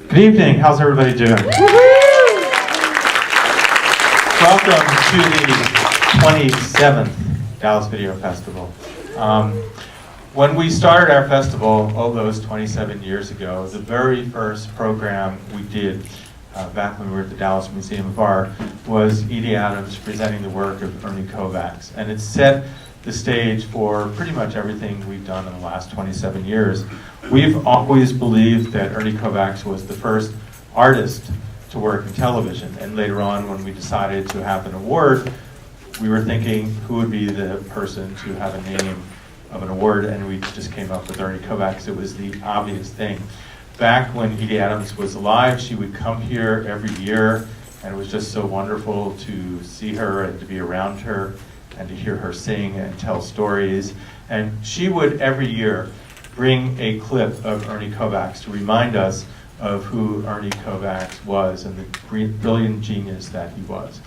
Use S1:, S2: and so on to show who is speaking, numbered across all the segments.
S1: Good evening. How's everybody doing? Welcome to the 27th Dallas Video Festival. When we started our festival, all those 27 years ago, the very first program we did back when we were at the Dallas Museum of Art was Edie Adams presenting the work of Ernie Kovacs. And it set the stage for pretty much everything we've done in the last 27 years. We've always believed that Ernie Kovacs was the first artist to work in television. And later on, when we decided to have an award, we were thinking who would be the person to have a name of an award, and we just came up with Ernie Kovacs. It was the obvious thing. Back when Edie Adams was alive, she would come here every year, and it was just so wonderful to see her and to be around her and to hear her sing and tell stories. And she would every year bring a clip of Ernie Kovacs to remind us of who Ernie Kovacs was and the brilliant genius that he was.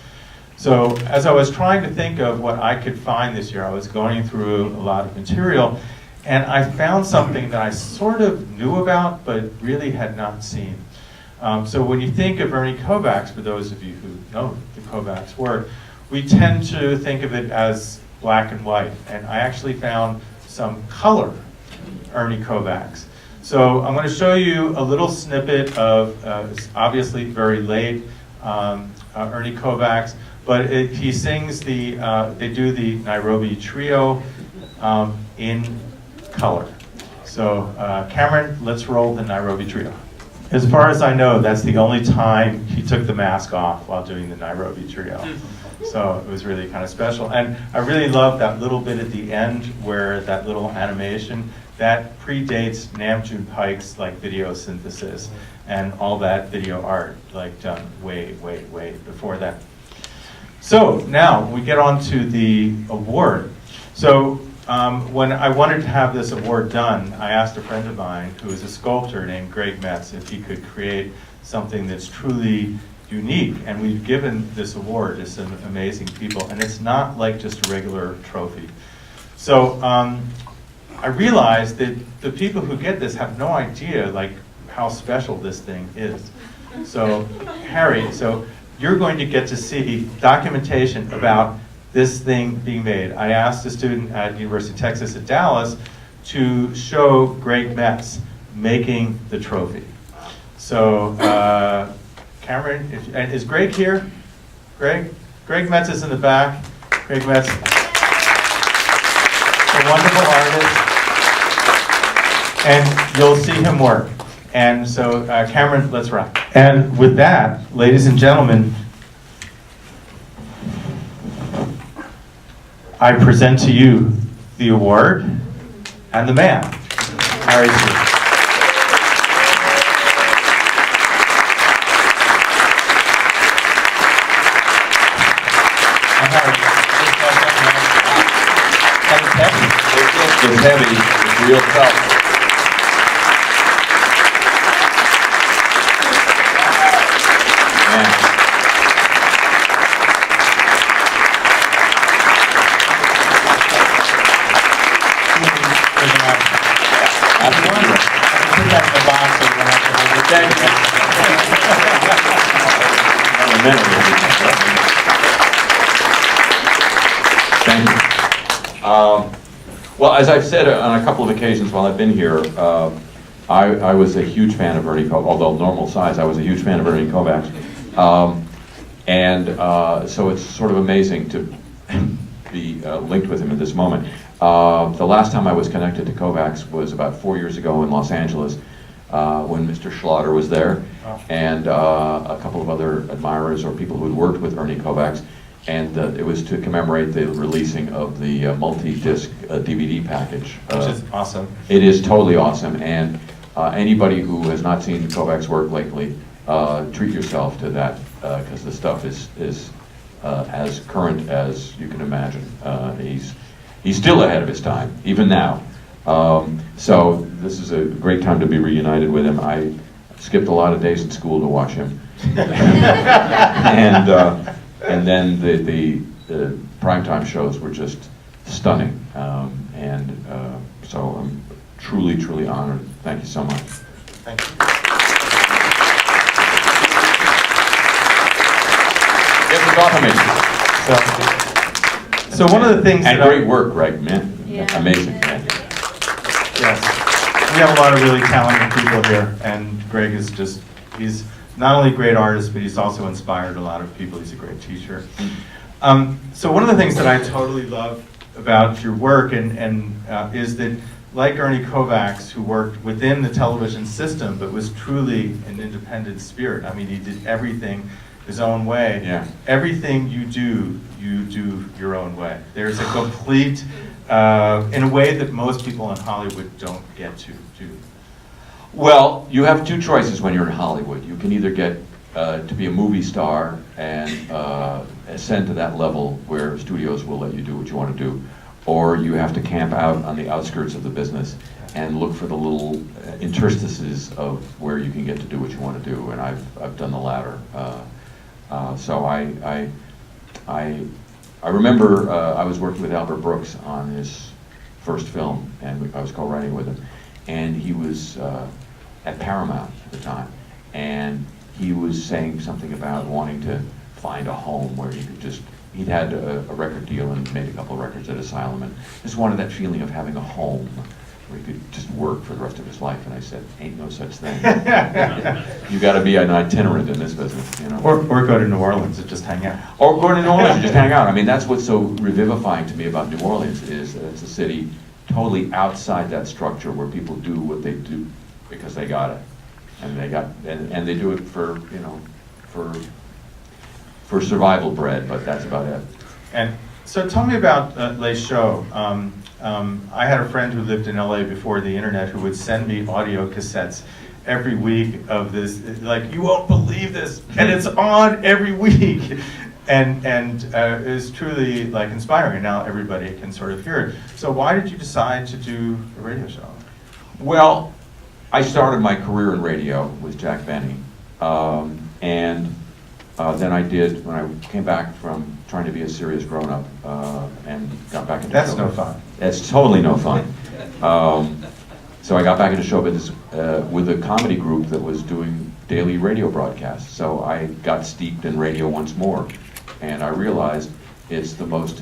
S1: So as I was trying to think of what I could find this year, I was going through a lot of material, and I found something that I sort of knew about but really had not seen. So when you think of Ernie Kovacs, for those of you who know the Kovacs work, we tend to think of it as black and white, and I actually found some color Ernie Kovacs. So I'm going to show you a little snippet of, it's obviously very late, Ernie Kovacs, but he sings they do the Nairobi Trio in color. So Cameron, let's roll the Nairobi Trio. As far as I know, that's the only time he took the mask off while doing the Nairobi Trio. So it was really kind of special. And I really love that little bit at the end where that little animation, that predates Nam-June Paik's video synthesis and all that video art done way before that. So now we get on to the award. So when I wanted to have this award done, I asked a friend of mine who is a sculptor named Greg Metz if he could create something that's truly unique. And we've given this award to some amazing people, and it's not like just a regular trophy. So I realized that the people who get this have no idea how special this thing is. So Harry, so you're going to get to see documentation about this thing being made. I asked a student at University of Texas at Dallas to show Greg Metz making the trophy. So Cameron, and is Greg here? Greg? Greg Metz is in the back. Greg Metz, a wonderful artist. And you'll see him work. And so Cameron, let's rock. And with that, ladies and gentlemen, I present to you the award and the man, Harry Smith.
S2: It's heavy. It's real tough. Thank you. Well, as I've said on a couple of occasions while I've been here, I was a huge fan of Ernie Kovacs, although normal size, I was a huge fan of Ernie Kovacs. So it's sort of amazing to be linked with him at this moment. The last time I was connected to Kovacs was about 4 years ago in Los Angeles when Mr. Schlatter was there and a couple of other admirers or people who had worked with Ernie Kovacs. And it was to commemorate the releasing of the multi-disc DVD package.
S1: Which is awesome.
S2: It is totally awesome, and anybody who has not seen Kovacs' work lately, treat yourself to that, because the stuff is as current as you can imagine. He's still ahead of his time, even now. So this is a great time to be reunited with him. I skipped a lot of days in school to watch him. And then the primetime shows were just stunning. So I'm truly, truly honored. Thank you so much.
S1: Thank you.
S2: off amazing.
S1: So one of the things
S2: And
S1: that
S2: great work, Greg, man.
S3: Yeah.
S2: Amazing. Man.
S1: Yes. We have a lot of really talented people here, and Greg is he's not only a great artist, but he's also inspired a lot of people. He's a great teacher. So one of the things that I totally love about your work is that, like Ernie Kovacs, who worked within the television system, but was truly an independent spirit. I mean, he did everything his own way.
S2: Yeah.
S1: Everything you do your own way. There's a complete, in a way that most people in Hollywood don't get to do.
S2: Well, you have two choices when you're in Hollywood. You can either get to be a movie star and ascend to that level where studios will let you do what you want to do, or you have to camp out on the outskirts of the business and look for the little interstices of where you can get to do what you want to do. And I've done the latter. So I remember I was working with Albert Brooks on his first film, and I was co-writing with him, and he was at Paramount at the time, and he was saying something about wanting to find a home where he could he'd had a record deal and made a couple of records at Asylum, and just wanted that feeling of having a home where he could just work for the rest of his life. And I said, ain't no such thing. You got to be an itinerant in this business, you know.
S1: Or go to New Orleans and just hang out.
S2: Or go to New Orleans and just hang out. I mean, that's what's so revivifying to me about New Orleans, is that it's a city totally outside that structure where people do what they do because they got it. And they do it for, you know, for survival bread, but that's about it.
S1: And so tell me about Les Show. I had a friend who lived in LA before the internet who would send me audio cassettes every week of this, like, you won't believe this, and it's on every week. And it was truly like inspiring, and now everybody can sort of hear it. So why did you decide to do a radio show?
S2: Well, I started my career in radio with Jack Benny, and then I did, when I came back from trying to be a serious grown-up and got back into
S1: That's
S2: show
S1: no
S2: business.
S1: fun.
S2: It's totally no fun. So I got back into show business with a comedy group that was doing daily radio broadcasts. So I got steeped in radio once more, and I realized it's the most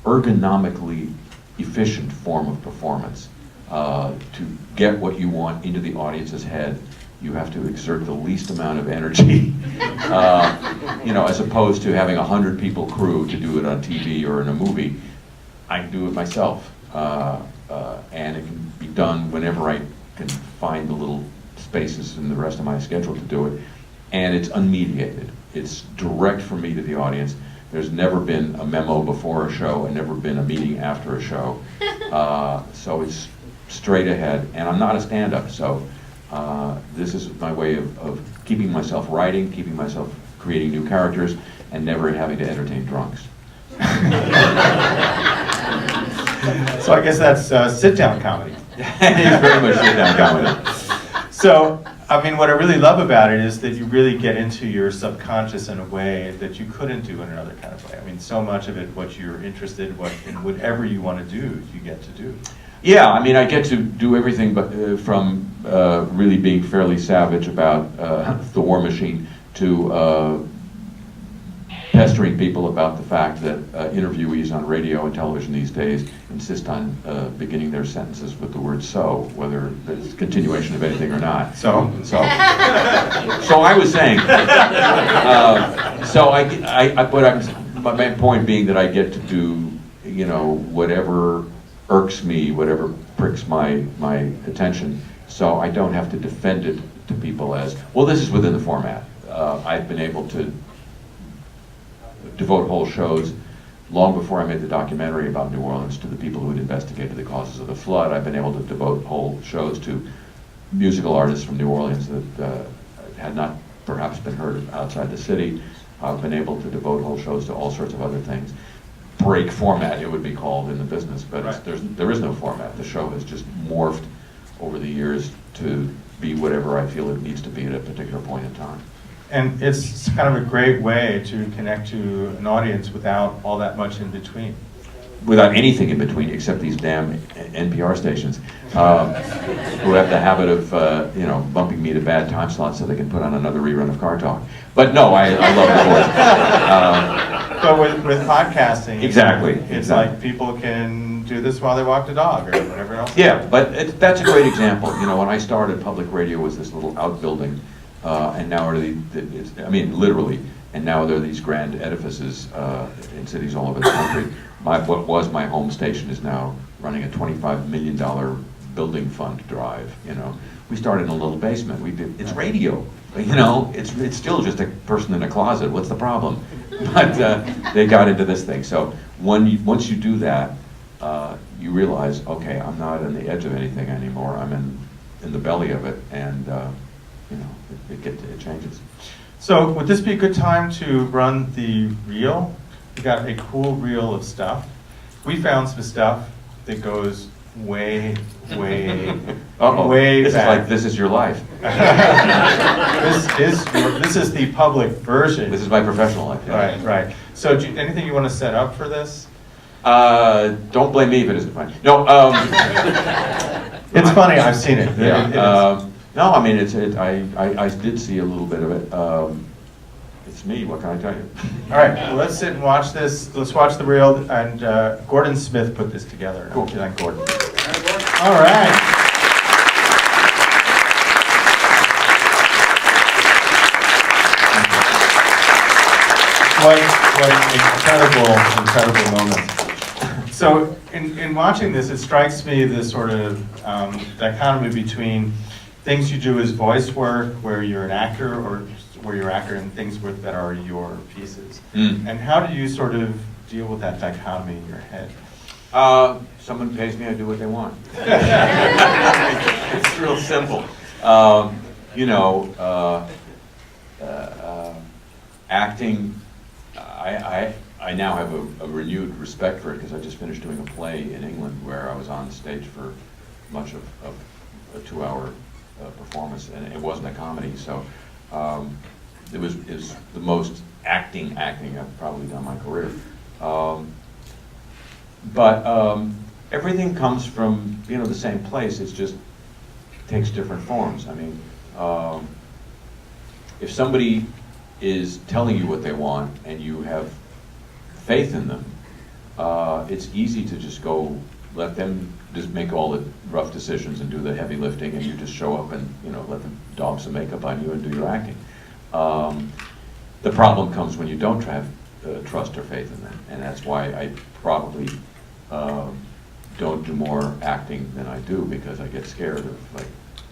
S2: ergonomically efficient form of performance. To get what you want into the audience's head, you have to exert the least amount of energy, you know, as opposed to having 100 people crew to do it on TV or in a movie. I can do it myself, and it can be done whenever I can find the little spaces in the rest of my schedule to do it. And it's unmediated. It's direct from me to the audience. There's never been a memo before a show and never been a meeting after a show. So it's straight ahead, and I'm not a stand-up, so this is my way of keeping myself writing, keeping myself creating new characters, and never having to entertain drunks.
S1: So I guess that's sit-down comedy.
S2: It is very much sit-down comedy.
S1: So, I mean, what I really love about it is that you really get into your subconscious in a way that you couldn't do in another kind of way. I mean, so much of it, what you're interested in, whatever you want to do, you get to do.
S2: Yeah, I mean, I get to do everything but, from really being fairly savage about the war machine to pestering people about the fact that interviewees on radio and television these days insist on beginning their sentences with the word "so," whether there's continuation of anything or not. So I was saying. But my point being that I get to do, you know, whatever irks me, whatever pricks my attention, so I don't have to defend it to people as, well, this is within the format. I've been able to devote whole shows long before I made the documentary about New Orleans to the people who had investigated the causes of the flood. I've been able to devote whole shows to musical artists from New Orleans that had not perhaps been heard of outside the city. I've been able to devote whole shows to all sorts of other things. Break format, it would be called in the business, but
S1: Right.
S2: there is no format. The show has just morphed over the years to be whatever I feel it needs to be at a particular point in time.
S1: And it's kind of a great way to connect to an audience without all that much in between.
S2: without anything in between except these damn NPR stations, who have the habit of, bumping me to bad time slots so they can put on another rerun of Car Talk. But no, I love the voice.
S1: But with podcasting,
S2: Exactly.
S1: it's like people can do this while they walk the dog or whatever else.
S2: Yeah, but that's a great example. When I started, public radio was this little outbuilding, and now literally, and now there are these grand edifices in cities all over the country. What was my home station is now running a $25 million building fund drive. We started in a little basement. It's radio. It's still just a person in a closet. What's the problem? But they got into this thing. So once you do that, you realize, okay, I'm not on the edge of anything anymore. I'm in the belly of it, and it changes.
S1: So would this be a good time to run the reel? We got a cool reel of stuff. We found some stuff that goes way
S2: This
S1: back.
S2: this is your life.
S1: This is the public version.
S2: This is my professional life. Yeah.
S1: Right. So anything you want to set up for this?
S2: Don't blame me if it isn't funny. No.
S1: It's funny. I've seen it.
S2: Yeah. No, I mean I did see a little bit of it. It's me. What can I tell you?
S1: All right. Well, let's sit and watch this. Let's watch the reel. And Gordon Smith put this together.
S2: Cool.
S1: Thank Gordon. All right. What incredible moment. So in watching this, it strikes me this sort of dichotomy between things you do as voice work, where you're an actor, or where you're an actor, and things that are your pieces. And how do you sort of deal with that dichotomy in your head?
S2: Someone pays me, I do what they want. It's real simple. Acting, I now have a renewed respect for it because I just finished doing a play in England where I was on stage for much of a 2-hour performance, and it wasn't a comedy, so it was the most acting I've probably done in my career. But everything comes from the same place. It just takes different forms. I mean, if somebody is telling you what they want and you have faith in them, it's easy to just go let them just make all the rough decisions and do the heavy lifting, and you just show up and let them daub some makeup on you and do your acting. The problem comes when you don't have trust or faith in them, and that's why I probably don't do more acting than I do, because I get scared of, like,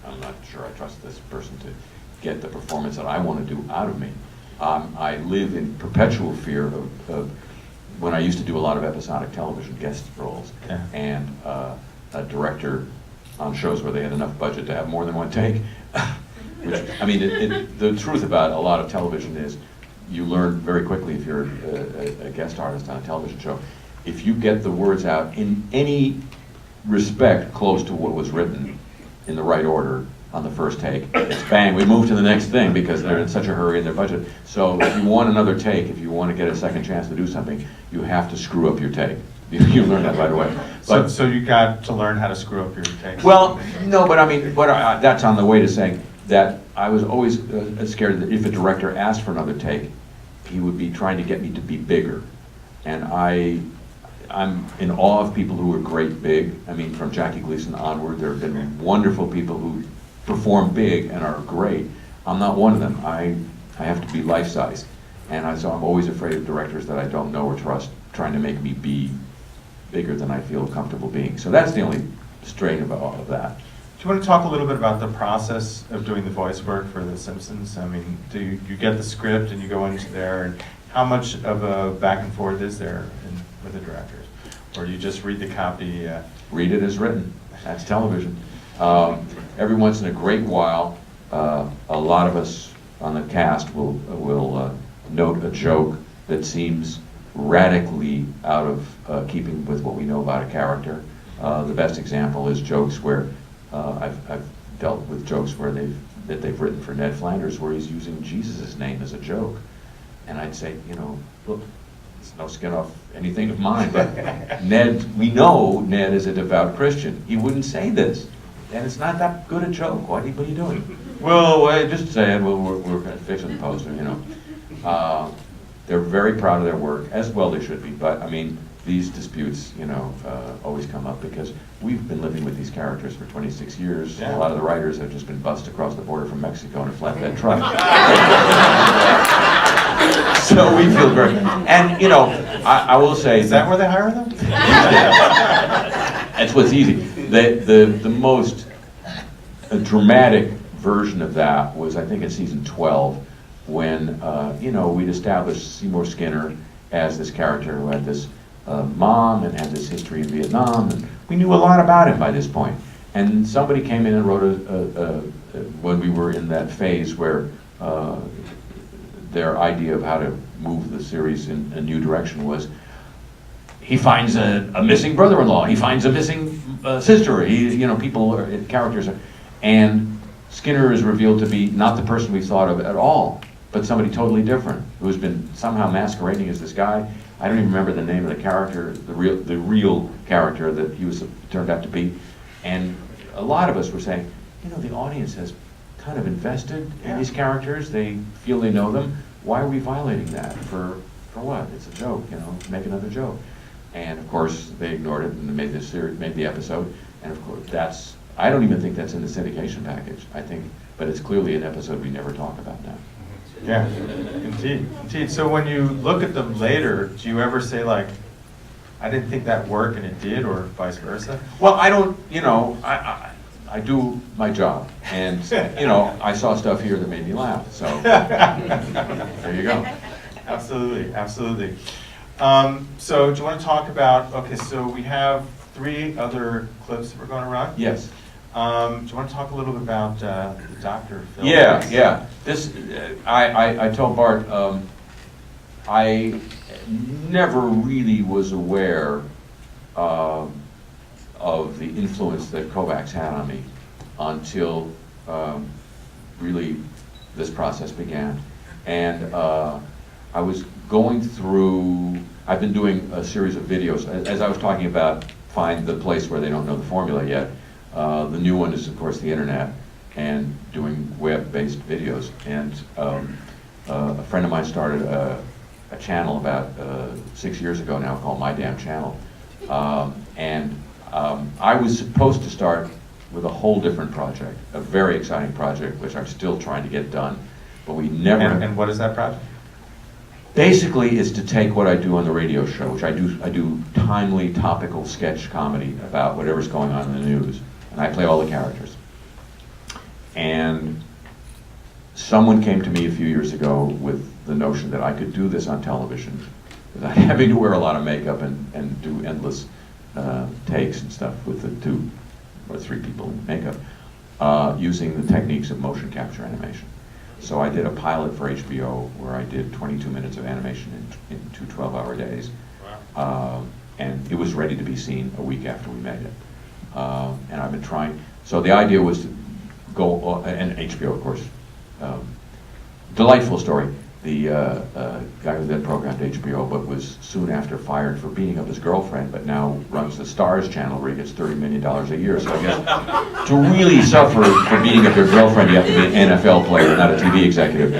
S2: I'm not sure I trust this person to get the performance that I want to do out of me. I live in perpetual fear of when I used to do a lot of episodic television guest roles, and a director on shows where they had enough budget to have more than one take. Which, I mean, the truth about a lot of television is you learn very quickly if you're a guest artist on a television show. If you get the words out in any respect close to what was written in the right order on the first take, it's bang, we move to the next thing because they're in such a hurry in their budget. So if you want another take, if you want to get a second chance to do something, you have to screw up your take. You learn that right away. But,
S1: so you got to learn how to screw up your takes.
S2: well, no, but I mean, that's on the way to saying that I was always scared that if a director asked for another take, he would be trying to get me to be bigger. And I'm in awe of people who are great big. I mean, from Jackie Gleason onward, there have been wonderful people who perform big and are great. I'm not one of them. I have to be life-size. And so I'm always afraid of directors that I don't know or trust trying to make me be bigger than I feel comfortable being. So that's the only strain of all of that.
S1: Do you want to talk a little bit about the process of doing the voice work for The Simpsons? I mean, do you get the script and you go into there, and how much of a back and forth is there with the directors? Or do you just read the copy?
S2: Read it as written. That's television. Every once in a great while, a lot of us on the cast will note a joke that seems radically out of keeping with what we know about a character. The best example is jokes where I've dealt with jokes where they've written for Ned Flanders where he's using Jesus' name as a joke, and I'd say, look, it's no skin off anything of mine, but Ned, we know Ned is a devout Christian. He wouldn't say this. And it's not that good a joke. What are you doing? Well, just saying, well, we're kind of fixing the poster, you know. They're very proud of their work, as well they should be. But, I mean, these disputes, you know, always come up because we've been living with these characters for 26 years.
S1: Yeah.
S2: A lot of the writers have just been bussed across the border from Mexico in a flatbed truck. So we feel very, and you know, I will say.
S1: Is that where they hire them?
S2: That's what's easy. The most dramatic version of that was, I think, in season 12, when you know, we'd established Seymour Skinner as this character who had this mom and had this history in Vietnam, and we knew a lot about him by this point. And somebody came in and wrote when we were in that phase where their idea of how to move the series in a new direction was, he finds a missing brother-in-law, he finds a missing sister, you know, characters, and Skinner is revealed to be not the person we thought of at all, but somebody totally different, who's been somehow masquerading as this guy. I don't even remember the name of the character, the real character that he was turned out to be. And a lot of us were saying, you know, the audience has kind of invested in these characters. They feel they know them. Why are we violating that? For what? It's a joke, you know, make another joke. And of course, they ignored it and made this series, made the episode. And of course, I don't even think that's in the syndication package. I think, but it's clearly an episode we never talk about now.
S1: Yeah, indeed. So when you look at them later, do you ever say like, I didn't think that worked and it did, or vice versa?
S2: Well, I don't, you know, I do my job, and you know, I saw stuff here that made me laugh, so there you go.
S1: Absolutely. So do you want to talk about, okay, so we have 3 other clips that we're going to run.
S2: Yes.
S1: Do you want to talk a little bit about the Dr. Phil?
S2: Yeah. This, I told Bart, I never really was aware of the influence that Kovacs had on me until really this process began. And I was going through, I've been doing a series of videos, as I was talking about, find the place where they don't know the formula yet. The new one is, of course, the internet, and doing web-based videos. And a friend of mine started a channel about 6 years ago now called My Damn Channel. I was supposed to start with a whole different project, a very exciting project, which I'm still trying to get done, but we never...
S1: And what is that project?
S2: Basically, it's to take what I do on the radio show, which I do timely, topical sketch comedy about whatever's going on in the news, and I play all the characters. And someone came to me a few years ago with the notion that I could do this on television without having to wear a lot of makeup and do endless takes and stuff with the 2 or 3 people in makeup, using the techniques of motion capture animation. So I did a pilot for HBO where I did 22 minutes of animation in 2 12-hour days. Wow. And it was ready to be seen a week after we made it. And I've been trying, so the idea was to go, and HBO, of course, delightful story. The guy who then programmed HBO, but was soon after fired for beating up his girlfriend, but now runs the Stars channel where he gets $30 million a year. So I guess to really suffer for beating up your girlfriend, you have to be an NFL player, not a TV executive.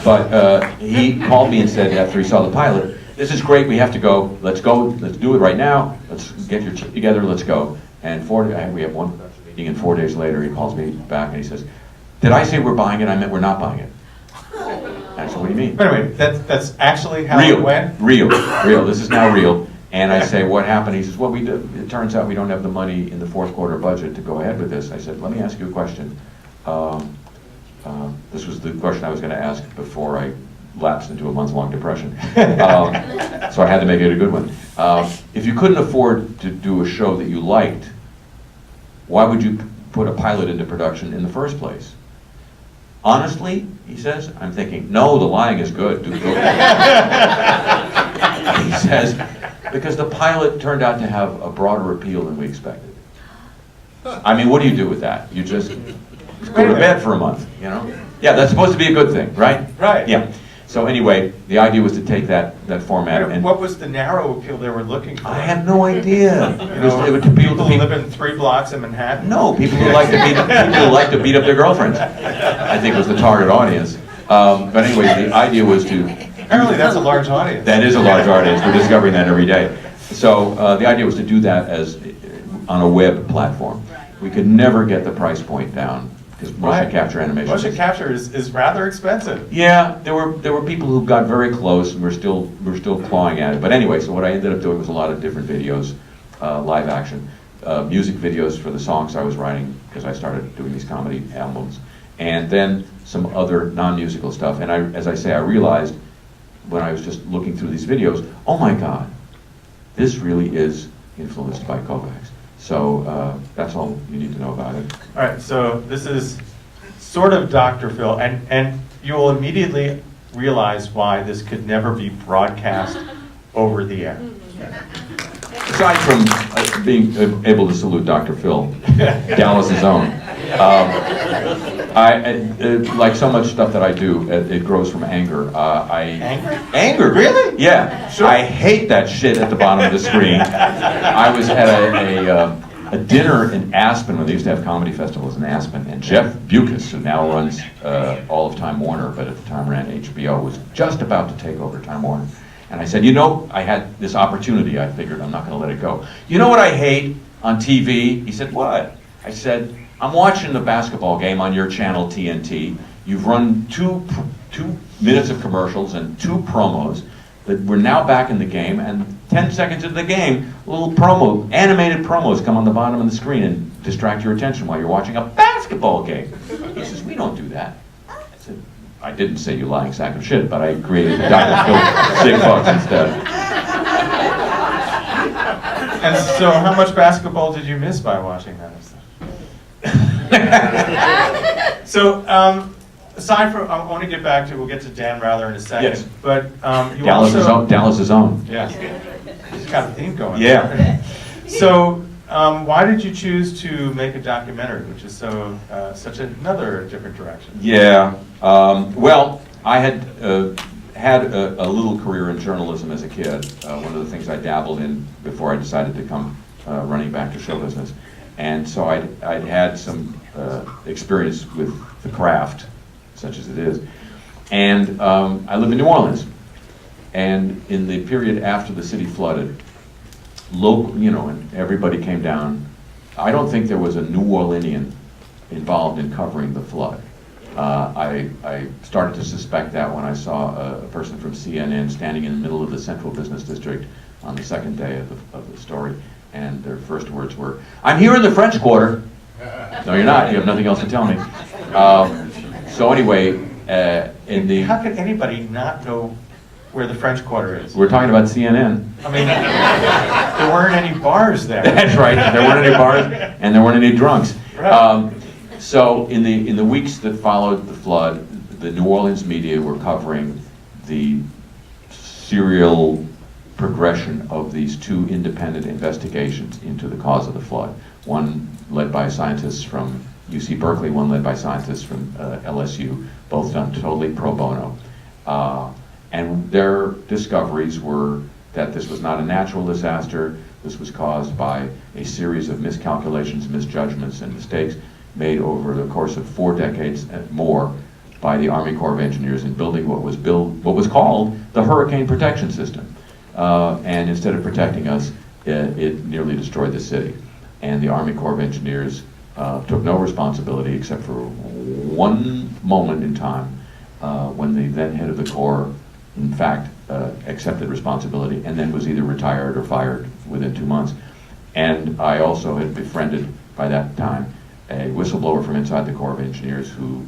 S2: But he called me and said after he saw the pilot, "This is great, we have to go, let's do it right now, let's get your shit together, let's go." And we have one meeting, and 4 days later he calls me back and he says, "Did I say we're buying it? I meant we're not buying it." I said, "What do you mean?"
S1: Wait a minute, that's actually how
S2: Real,
S1: it went?
S2: real, this is now real. And I say, "What happened?" He says, "Well, it turns out we don't have the money in the 4th quarter budget to go ahead with this." I said, "Let me ask you a question." This was the question I was going to ask before I lapsed into a month-long depression. So I had to make it a good one. If you couldn't afford to do a show that you liked, why would you put a pilot into production in the first place? Honestly, he says, I'm thinking, no, the lying is good. He says, because the pilot turned out to have a broader appeal than we expected. I mean, what do you do with that? You just go to bed for a month, you know? Yeah, that's supposed to be a good thing, right?
S1: Right.
S2: Yeah. So anyway, the idea was to take that format and...
S1: What was the narrow appeal they were looking for?
S2: I have no idea.
S1: It was
S2: people
S1: who live in 3 blocks in Manhattan?
S2: No, people who like to beat up their girlfriends, I think was the target audience. But anyway, the idea was to...
S1: Apparently that's a large audience.
S2: That is a large audience. We're discovering that every day. So the idea was to do that as on a web platform. We could never get the price point down because motion capture animation.
S1: Motion capture is rather expensive.
S2: Yeah, there were people who got very close, and we're still clawing at it. But anyway, so what I ended up doing was a lot of different videos, live action, music videos for the songs I was writing because I started doing these comedy albums, and then some other non-musical stuff. And as I say, I realized when I was just looking through these videos, oh my God, this really is influenced by Kovacs. So that's all you need to know about it.
S1: All right, so this is sort of Dr. Phil, and you will immediately realize why this could never be broadcast over the air.
S2: Aside from being able to salute Dr. Phil, Dallas's own, like so much stuff that I do, it grows from anger.
S1: Anger?
S2: Anger?
S1: Really?
S2: Yeah.
S1: Sure.
S2: I hate that shit at the bottom of the screen. I was at a dinner in Aspen when they used to have comedy festivals in Aspen, and Jeff Bewkes, who now runs all of Time Warner, but at the time ran HBO, was just about to take over Time Warner. And I said, you know, I had this opportunity. I figured I'm not going to let it go. You know what I hate on TV? He said, what? I said, I'm watching the basketball game on your channel, TNT. You've run two minutes of commercials and 2 promos. That we're now back in the game, and 10 seconds into the game, little animated promos come on the bottom of the screen and distract your attention while you're watching a basketball game. He says, we don't do that. I said, I didn't say you lying sack of shit, but I created Dr. Phil Sick Bucks instead.
S1: And so how much basketball did you miss by watching that stuff? So, aside from, I want to get back to, we'll get to Dan Rather in a second.
S2: Yes.
S1: But you
S2: Dallas's own.
S1: Yeah. He's got a theme going.
S2: Yeah.
S1: So, why did you choose to make a documentary, which is so such another different direction?
S2: Yeah. Well, I had had a little career in journalism as a kid. One of the things I dabbled in before I decided to come running back to show business. And so I'd had some experience with the craft, such as it is. And I live in New Orleans. And in the period after the city flooded, and everybody came down. I don't think there was a New Orleanian involved in covering the flood. I started to suspect that when I saw a person from CNN standing in the middle of the Central Business District on the second day of the story, and their first words were, "I'm here in the French Quarter." No, you're not. You have nothing else to tell me. So anyway,
S1: How could anybody not know where the French Quarter is?
S2: We're talking about CNN.
S1: I mean, there weren't any bars there.
S2: That's right. There weren't any bars, and there weren't any drunks.
S1: Right.
S2: So in the weeks that followed the flood, the New Orleans media were covering the serial progression of these 2 independent investigations into the cause of the flood. One led by scientists from UC Berkeley, one led by scientists from LSU, both done totally pro bono. And their discoveries were that this was not a natural disaster. This was caused by a series of miscalculations, misjudgments, and mistakes made over the course of 4 decades and more by the Army Corps of Engineers in building what was called the Hurricane Protection System. And instead of protecting us, it nearly destroyed the city. And the Army Corps of Engineers took no responsibility except for one moment in time when the then head of the Corps, in fact, accepted responsibility and then was either retired or fired within 2 months. And I also had befriended, by that time, a whistleblower from inside the Corps of Engineers who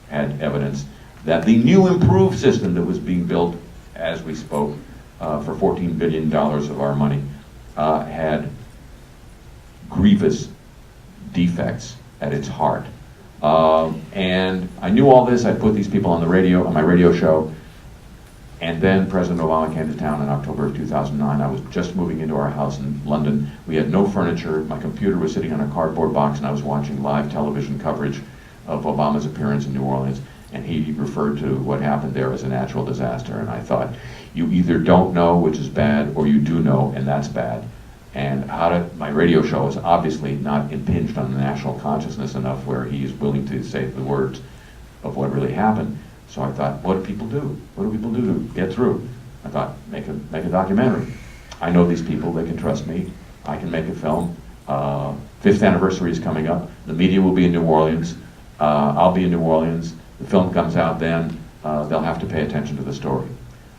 S2: had evidence that the new improved system that was being built as we spoke for $14 billion of our money had grievous defects at its heart. And I knew all this. I put these people on my radio show. And then President Obama came to town in October of 2009. I was just moving into our house in London. We had no furniture. My computer was sitting on a cardboard box, and I was watching live television coverage of Obama's appearance in New Orleans. And he referred to what happened there as a natural disaster. And I thought, you either don't know, which is bad, or you do know, and that's bad. And my radio show is obviously not impinged on the national consciousness enough where he's willing to say the words of what really happened. So I thought, what do people do? What do people do to get through? I thought, make a documentary. I know these people, they can trust me. I can make a film. 5th anniversary is coming up. The media will be in New Orleans. I'll be in New Orleans. The film comes out then. They'll have to pay attention to the story.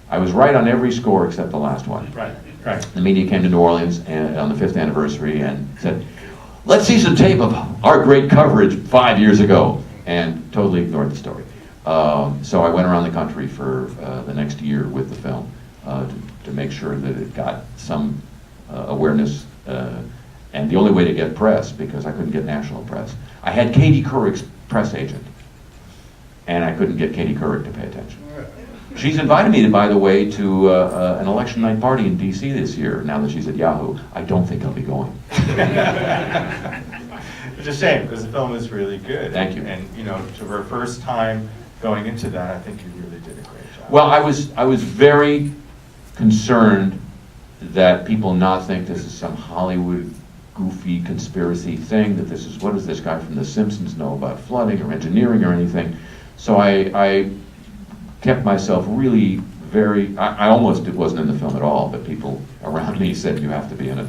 S2: I was right on every score except the last one.
S1: Right, right.
S2: The media came to New Orleans and, on the 5th anniversary and said, let's see some tape of our great coverage 5 years ago, and totally ignored the story. So I went around the country for the next year with the film to make sure that it got some awareness, and the only way to get press, because I couldn't get national press. I had Katie Couric's press agent, and I couldn't get Katie Couric to pay attention. She's invited me, by the way, to an election night party in D.C. this year, now that she's at Yahoo. I don't think I'll be going.
S1: It's a shame, because the film is really good.
S2: Thank you.
S1: And, you know, to her first time going into that, I think you really did a great job.
S2: Well, I was very concerned that people not think this is some Hollywood goofy conspiracy thing, that this is, what does this guy from The Simpsons know about flooding or engineering or anything? So I kept myself really very, I almost wasn't in the film at all, but people around me said you have to be in it.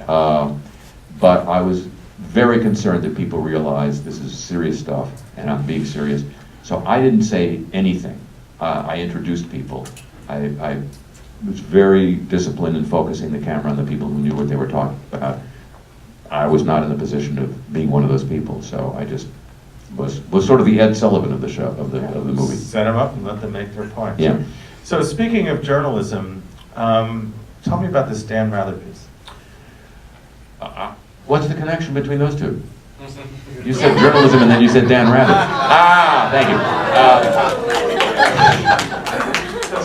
S2: But I was very concerned that people realize this is serious stuff and I'm being serious. So I didn't say anything. I introduced people. I was very disciplined in focusing the camera on the people who knew what they were talking about. I was not in the position of being one of those people, so I just was sort of the Ed Sullivan of the show, of the movie.
S1: Set them up and let them make their point.
S2: Yeah.
S1: So speaking of journalism, tell me about this Dan Rather piece.
S2: What's the connection between those two? You said journalism and then you said Dan Rather. Thank you.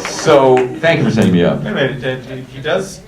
S2: So thank you for setting me up.
S1: Wait a minute, he does.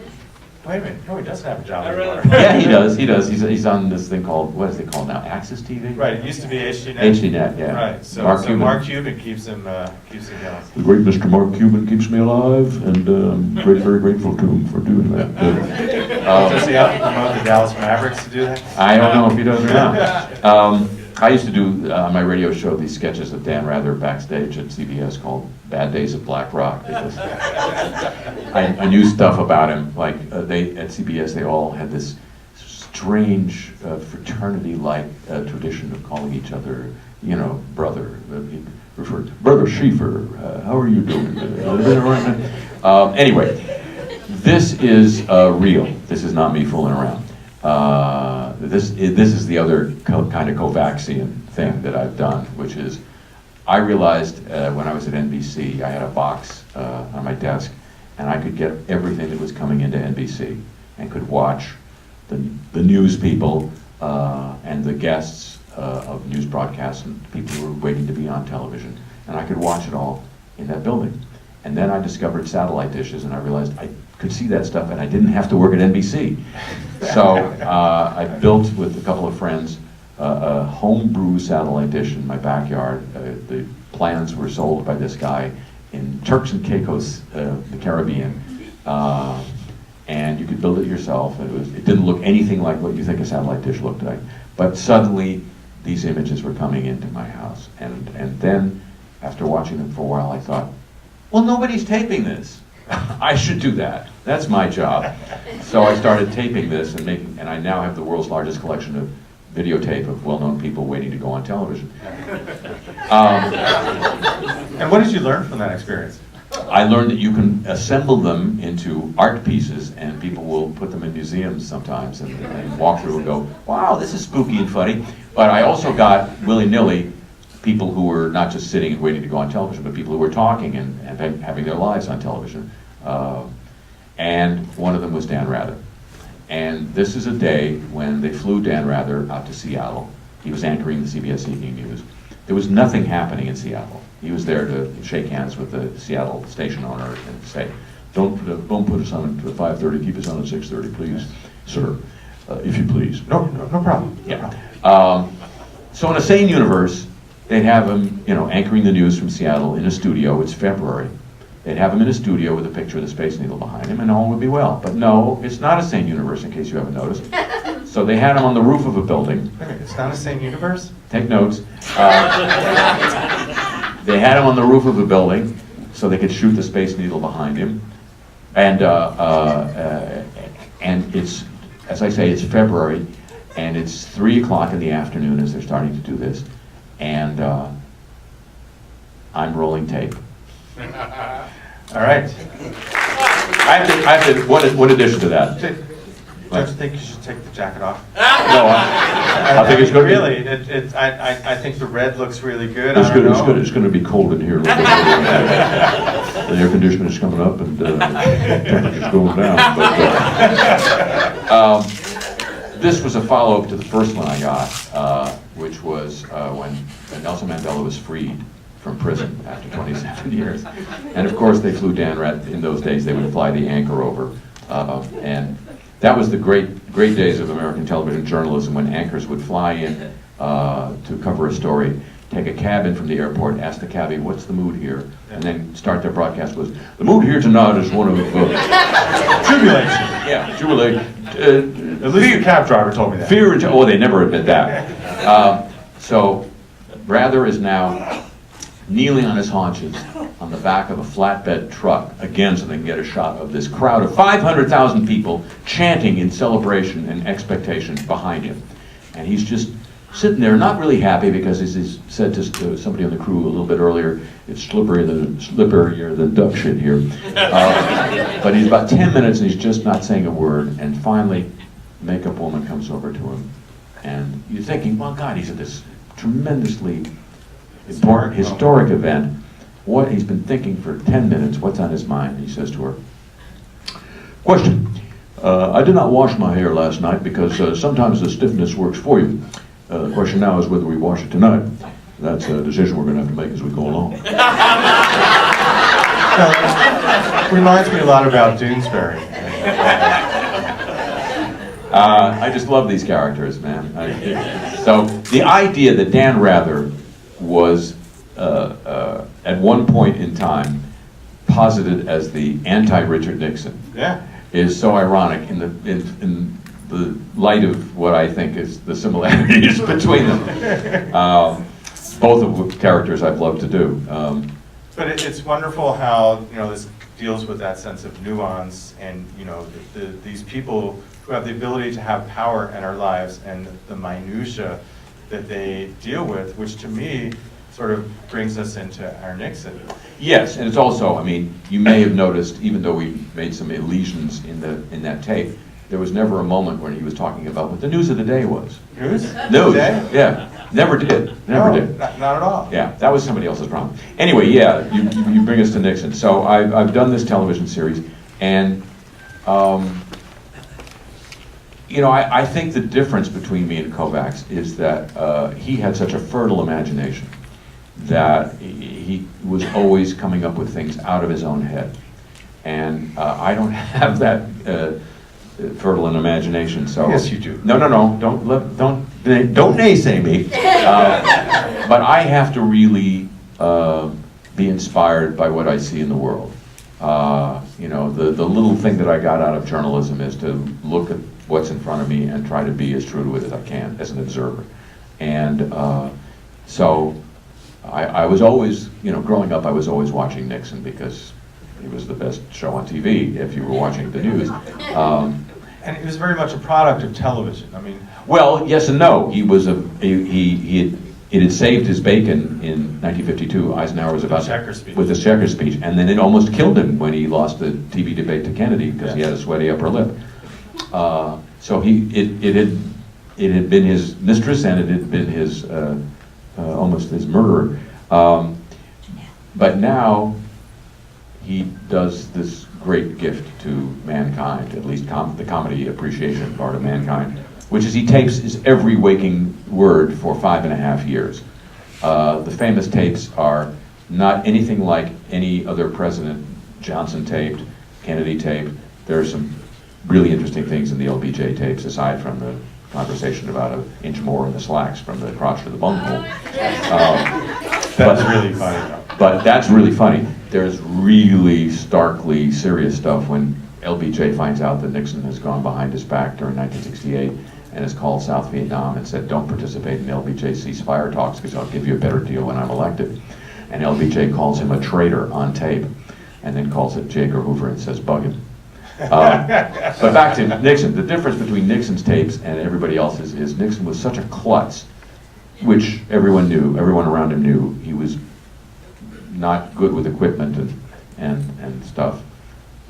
S1: Wait a minute, no, he doesn't have a job anymore.
S2: Yeah, he does. He's on this thing called, what is it called now? Access TV?
S1: Right, it used to be HDNet.
S2: HDNet, yeah.
S1: Right, so
S2: Mark
S1: Cuban keeps him going.
S2: The great Mr. Mark Cuban keeps me alive, and I'm very grateful to him for doing that.
S1: Does he have to promote the Dallas Mavericks to do that?
S2: I don't know if he does or not. I used to do on my radio show these sketches of Dan Rather backstage at CBS called Bad Days at Black Rock, because I knew stuff about him. Like they at CBS, they all had this strange fraternity-like tradition of calling each other, you know, brother. Brother Schieffer, how are you doing? Anyway, this is real. This is not me fooling around. This is the other kind of Kovaxian thing that I've done, which is I realized when I was at NBC, I had a box on my desk, and I could get everything that was coming into NBC and could watch the news people and the guests of news broadcasts and people who were waiting to be on television, and I could watch it all in that building. And then I discovered satellite dishes, and I realized I could see that stuff, and I didn't have to work at NBC. So I built, with a couple of friends, a homebrew satellite dish in my backyard. The plans were sold by this guy in Turks and Caicos, the Caribbean, and you could build it yourself. It didn't look anything like what you think a satellite dish looked like. But suddenly, these images were coming into my house, and then, after watching them for a while, I thought, well, nobody's taping this. I should do that. That's my job. So I started taping this and I now have the world's largest collection of videotape of well-known people waiting to go on television.
S1: And what did you learn from that experience?
S2: I learned that you can assemble them into art pieces, and people will put them in museums sometimes and walk through and go, wow, this is spooky and funny. But I also got, willy-nilly, people who were not just sitting and waiting to go on television, but people who were talking and having their lives on television. And one of them was Dan Rather. And this is a day when they flew Dan Rather out to Seattle. He was anchoring the CBS Evening News. There was nothing happening in Seattle. He was there to shake hands with the Seattle station owner and say, don't put us on at 5:30, keep us on at 6:30, please, sir, if you please.
S1: No problem.
S2: Yeah. So in a sane universe, They'd have him, you know, anchoring the news from Seattle in a studio. It's February. They'd have him in a studio with a picture of the Space Needle behind him, and all would be well. But no, it's not a sane universe, in case you haven't noticed. So they had him on the roof of a building.
S1: Wait a minute, it's not a same universe?
S2: Take notes. They had him on the roof of a building so they could shoot the Space Needle behind him. And it's, as I say, it's February, and it's 3 o'clock in the afternoon as they're starting to do this. And I'm rolling tape.
S1: All right.
S2: I have to, one addition to that.
S1: Don't you think you should take the jacket off?
S2: No, I think it's going to
S1: really. I think the red looks really good.
S2: It's good. It's going to be cold in here. The air conditioner is coming up and temperature's going down. But, this was a follow-up to the first one I got, which was when Nelson Mandela was freed from prison after 27 years. And of course, they flew Dan Rather. In those days, they would fly the anchor over, and that was the great days of American television journalism, when anchors would fly in to cover a story, take a cab in from the airport, ask the cabbie, what's the mood here? And then start their broadcast with, the mood here tonight is one of...
S1: Jubilation.
S2: Yeah, jubilation.
S1: At least the cab driver told me that.
S2: Fear and... Oh, they never admit that. So, Rather is now kneeling on his haunches on the back of a flatbed truck, again so they can get a shot of this crowd of 500,000 people chanting in celebration and expectation behind him. And he's just sitting there, not really happy, because as he said to somebody on the crew a little bit earlier, it's slipperier than duck shit here. But he's about 10 minutes and he's just not saying a word, and finally, makeup woman comes over to him, and you're thinking, well, God, he's at this tremendously important, historic event. What he's been thinking for 10 minutes, what's on his mind? He says to her, question, I did not wash my hair last night because sometimes the stiffness works for you. The question now is whether we wash it tonight. That's a decision we're going to have to make as we go along.
S1: Reminds me a lot about Doonesbury.
S2: I just love these characters, man. So the idea that Dan Rather was at one point in time posited as the anti-Richard Nixon,
S1: Yeah.
S2: is so ironic in the light of what I think is the similarities between them. Both of the characters I've loved to do.
S1: But it's wonderful how, you know, this deals with that sense of nuance, and, you know, these people who have the ability to have power in our lives, and the minutia that they deal with, which to me sort of brings us into our Nixon.
S2: Yes, and it's also, I mean, you may have noticed, even though we made some elisions in that tape, there was never a moment when he was talking about what the news of the day was.
S1: News?
S2: News,
S1: Today?
S2: yeah, never did, never did.
S1: Not at all.
S2: Yeah, that was somebody else's problem. Anyway, yeah, you bring us to Nixon. So I've done this television series, and you know, I think the difference between me and Kovacs is that he had such a fertile imagination that he was always coming up with things out of his own head, and I don't have that fertile an imagination. So
S1: yes, you do.
S2: No, don't naysay me. But I have to really be inspired by what I see in the world. You know, the little thing that I got out of journalism is to look at what's in front of me and try to be as true to it as I can as an observer. And so I was always, you know, growing up, I was always watching Nixon because he was the best show on TV if you were watching the news.
S1: And it was very much a product of television. I mean,
S2: well, yes and no. He was it had saved his bacon in 1952. Eisenhower was about with the Checker speech, and then it almost killed him when he lost the TV debate to Kennedy because he had a sweaty upper lip. So it had been his mistress, and it had been his almost his murderer. But now he does this great gift to mankind, at least the comedy appreciation part of mankind, which is he tapes his every waking word for 5.5 years. The famous tapes are not anything like any other president. Johnson taped, Kennedy taped. There are some really interesting things in the LBJ tapes, aside from the conversation about an inch more in the slacks from the crotch to the bunghole.
S1: That's really funny.
S2: But that's really funny. There's really starkly serious stuff when LBJ finds out that Nixon has gone behind his back during 1968 and has called South Vietnam and said, don't participate in LBJ ceasefire talks because I'll give you a better deal when I'm elected. And LBJ calls him a traitor on tape and then calls it J. Edgar Hoover and says, bug him. But back to Nixon. The difference between Nixon's tapes and everybody else's is Nixon was such a klutz, which everyone knew, everyone around him knew. He was not good with equipment and stuff,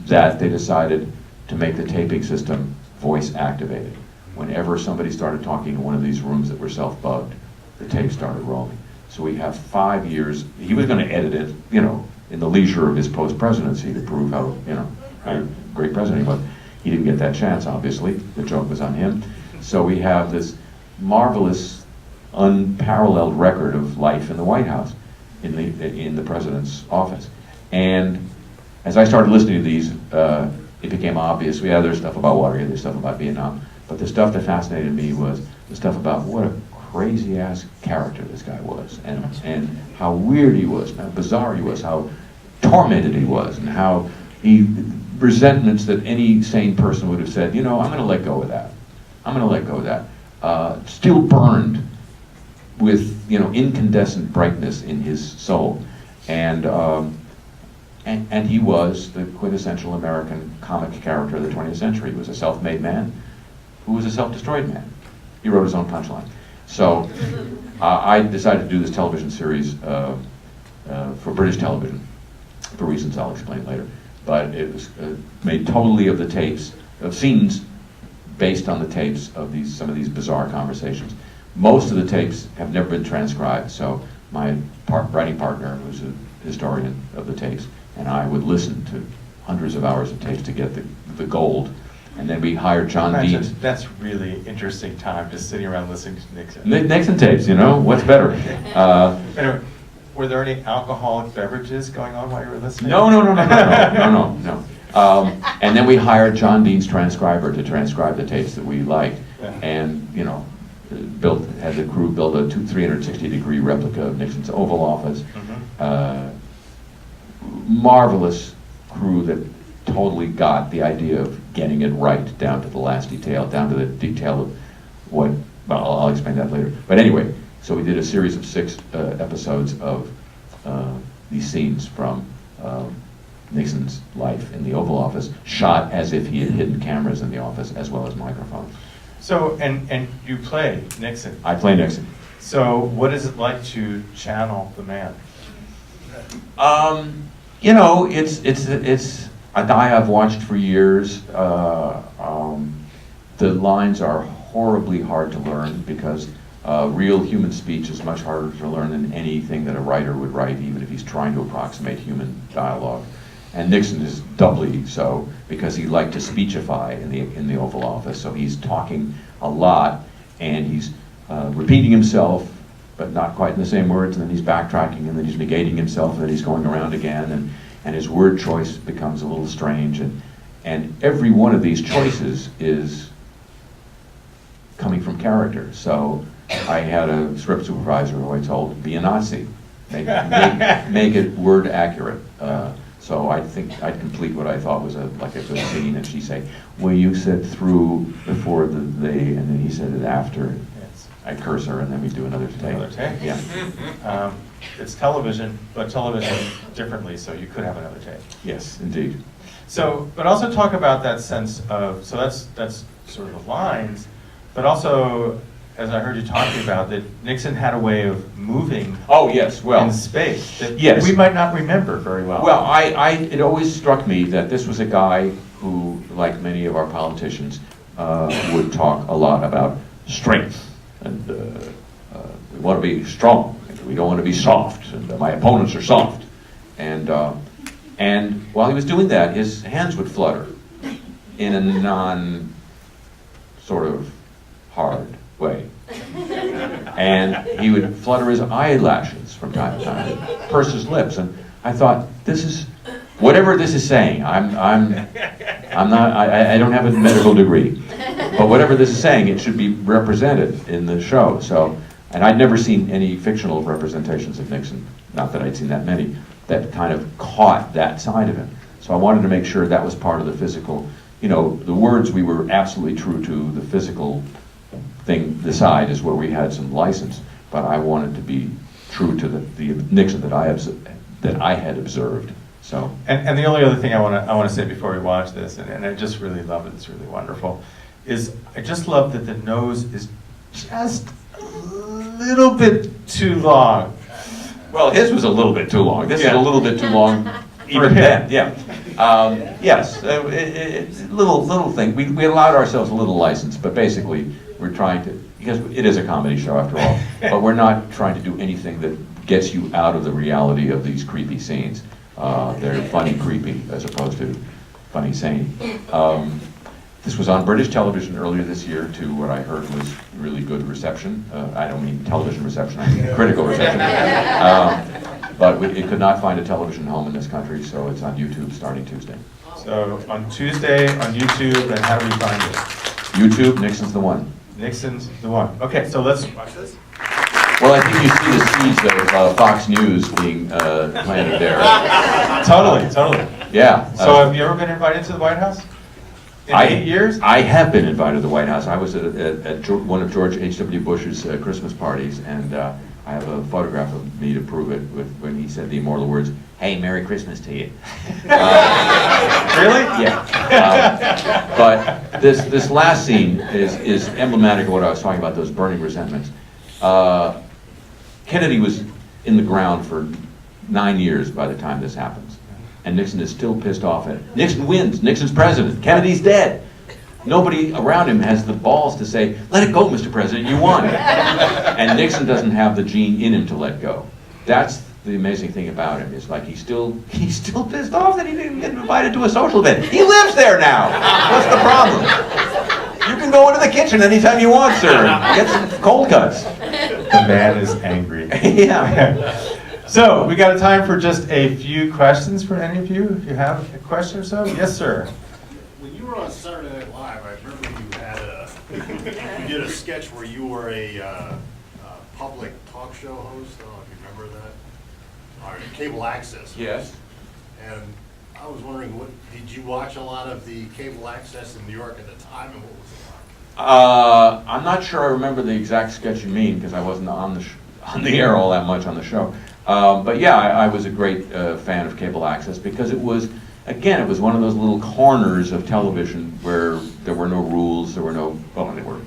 S2: that they decided to make the taping system voice activated. Whenever somebody started talking in one of these rooms that were self-bugged, the tape started rolling. So we have 5 years. He was going to edit it, you know, in the leisure of his post-presidency to prove how, you know, how great president he was. He didn't get that chance, obviously. The joke was on him. So we have this marvelous, unparalleled record of life in the White House, in the president's office. And as I started listening to these, it became obvious. We had other stuff about Watergate, there's stuff about Vietnam, but the stuff that fascinated me was the stuff about what a crazy-ass character this guy was, and how weird he was, and how bizarre he was, how tormented he was, and how resentments that any sane person would have said, you know, I'm going to let go of that. I'm going to let go of that. Still burned with, you know, incandescent brightness in his soul. And he was the quintessential American comic character of the 20th century. He was a self-made man who was a self-destroyed man. He wrote his own punchline. So I decided to do this television series for British television, for reasons I'll explain later. But it was made totally of the tapes, of scenes based on the tapes of some of these bizarre conversations. Most of the tapes have never been transcribed, so my writing partner, who's a historian of the tapes, and I would listen to hundreds of hours of tapes to get the gold. And then we hired John Dean.
S1: That's really interesting time, just sitting around listening to Nixon.
S2: Nixon tapes, you know, what's better?
S1: Anyway, were there any alcoholic beverages going on while you were listening?
S2: No. And then we hired John Dean's transcriber to transcribe the tapes that we liked, and you know, had the crew build a 360-degree replica of Nixon's Oval Office. Marvelous crew that totally got the idea of getting it right down to the last detail, down to the detail of what. Well, I'll explain that later. But anyway, so we did a series of 6 episodes of these scenes from Nixon's life in the Oval Office, shot as if he had hidden cameras in the office as well as microphones.
S1: So, and you play Nixon.
S2: I play Nixon.
S1: So, what is it like to channel the man?
S2: You know, it's a guy I've watched for years. The lines are horribly hard to learn because real human speech is much harder to learn than anything that a writer would write, even if he's trying to approximate human dialogue. And Nixon is doubly so because he liked to speechify in the Oval Office. So he's talking a lot and he's repeating himself, but not quite in the same words. And then he's backtracking, and then he's negating himself, and then he's going around again. And his word choice becomes a little strange. And every one of these choices is coming from character. So I had a script supervisor who I told, be a Nazi, make it word accurate. So I think I'd complete what I thought was like a good scene, and she'd say, well, you said through before the they, and then he said it after.
S1: Yes.
S2: I curse her, and then we do another take.
S1: Another take?
S2: Yeah.
S1: It's television, but television differently, so you could have another take.
S2: Yes, indeed.
S1: So, but also talk about that sense of, so that's sort of the lines, but also, as I heard you talking about, that Nixon had a way of moving
S2: Oh, yes, well.
S1: in space that
S2: Yes.
S1: we might not remember very well.
S2: Well, it always struck me that this was a guy who, like many of our politicians, would talk a lot about strength, and we want to be strong, and we don't want to be soft, and my opponents are soft. And while he was doing that, his hands would flutter in a sort of hard way. And he would flutter his eyelashes from time to time, purse his lips, and I thought, this is, whatever this is saying, I don't have a medical degree, But whatever this is saying, it should be represented in the show. So, and I'd never seen any fictional representations of Nixon, not that I'd seen that many, that kind of caught that side of him. So I wanted to make sure that was part of the physical, you know, the words we were absolutely true to, the physical thing, the side is where we had some license, but I wanted to be true to the Nixon that I had observed. So.
S1: And the only other thing I want to say before we watch this, and I just really love it, it's really wonderful, is I just love that the nose is just a little bit too long.
S2: Well, his was a little bit too long. This is
S1: Yeah.
S2: a little bit too long even then, yeah. Yes, little thing. We allowed ourselves a little license, but basically we're trying to, because it is a comedy show after all, but we're not trying to do anything that gets you out of the reality of these creepy scenes. They're funny creepy as opposed to funny sane. This was on British television earlier this year to what I heard was really good reception. I don't mean television reception, I mean critical reception. But it could not find a television home in this country, so it's on YouTube starting Tuesday.
S1: So on Tuesday on YouTube, and how do we find it?
S2: YouTube, Nixon's the one.
S1: Nixon's the one. Okay, so let's watch this.
S2: Well, I think you see the seeds of Fox News being planted there.
S1: Totally.
S2: Yeah.
S1: So have you ever been invited to the White House? In 8 years?
S2: I have been invited to the White House. I was at one of George H.W. Bush's Christmas parties, and I have a photograph of me to prove it when he said the immortal words, "Hey, Merry Christmas to you."
S1: Really?
S2: Yeah. But this last scene is emblematic of what I was talking about, those burning resentments. Kennedy was in the ground for 9 years by the time this happens. And Nixon is still pissed off at it. Nixon wins. Nixon's president. Kennedy's dead. Nobody around him has the balls to say, "Let it go, Mr. President, you won." And Nixon doesn't have the gene in him to let go. That's the amazing thing about him. It's like he's still pissed off that he didn't get invited to a social event. He lives there now. What's the problem? You can go into the kitchen anytime you want, sir. Get some cold cuts.
S1: The man is angry.
S2: Yeah.
S1: So we got time for just a few questions for any of you. If you have a question or so, yes, sir.
S3: When you were on Saturday Night Live, I remember you did a sketch where you were a public talk show host. I don't know if you remember that. Or cable access.
S2: Yes.
S3: And I was wondering, did you watch a lot of the cable access in New York at the time, and what was it like?
S2: I'm not sure I remember the exact sketch you mean because I wasn't on the air all that much on the show. But yeah, I was a great fan of cable access because it was, again, it was one of those little corners of television where there were no rules, there were no, well, there were,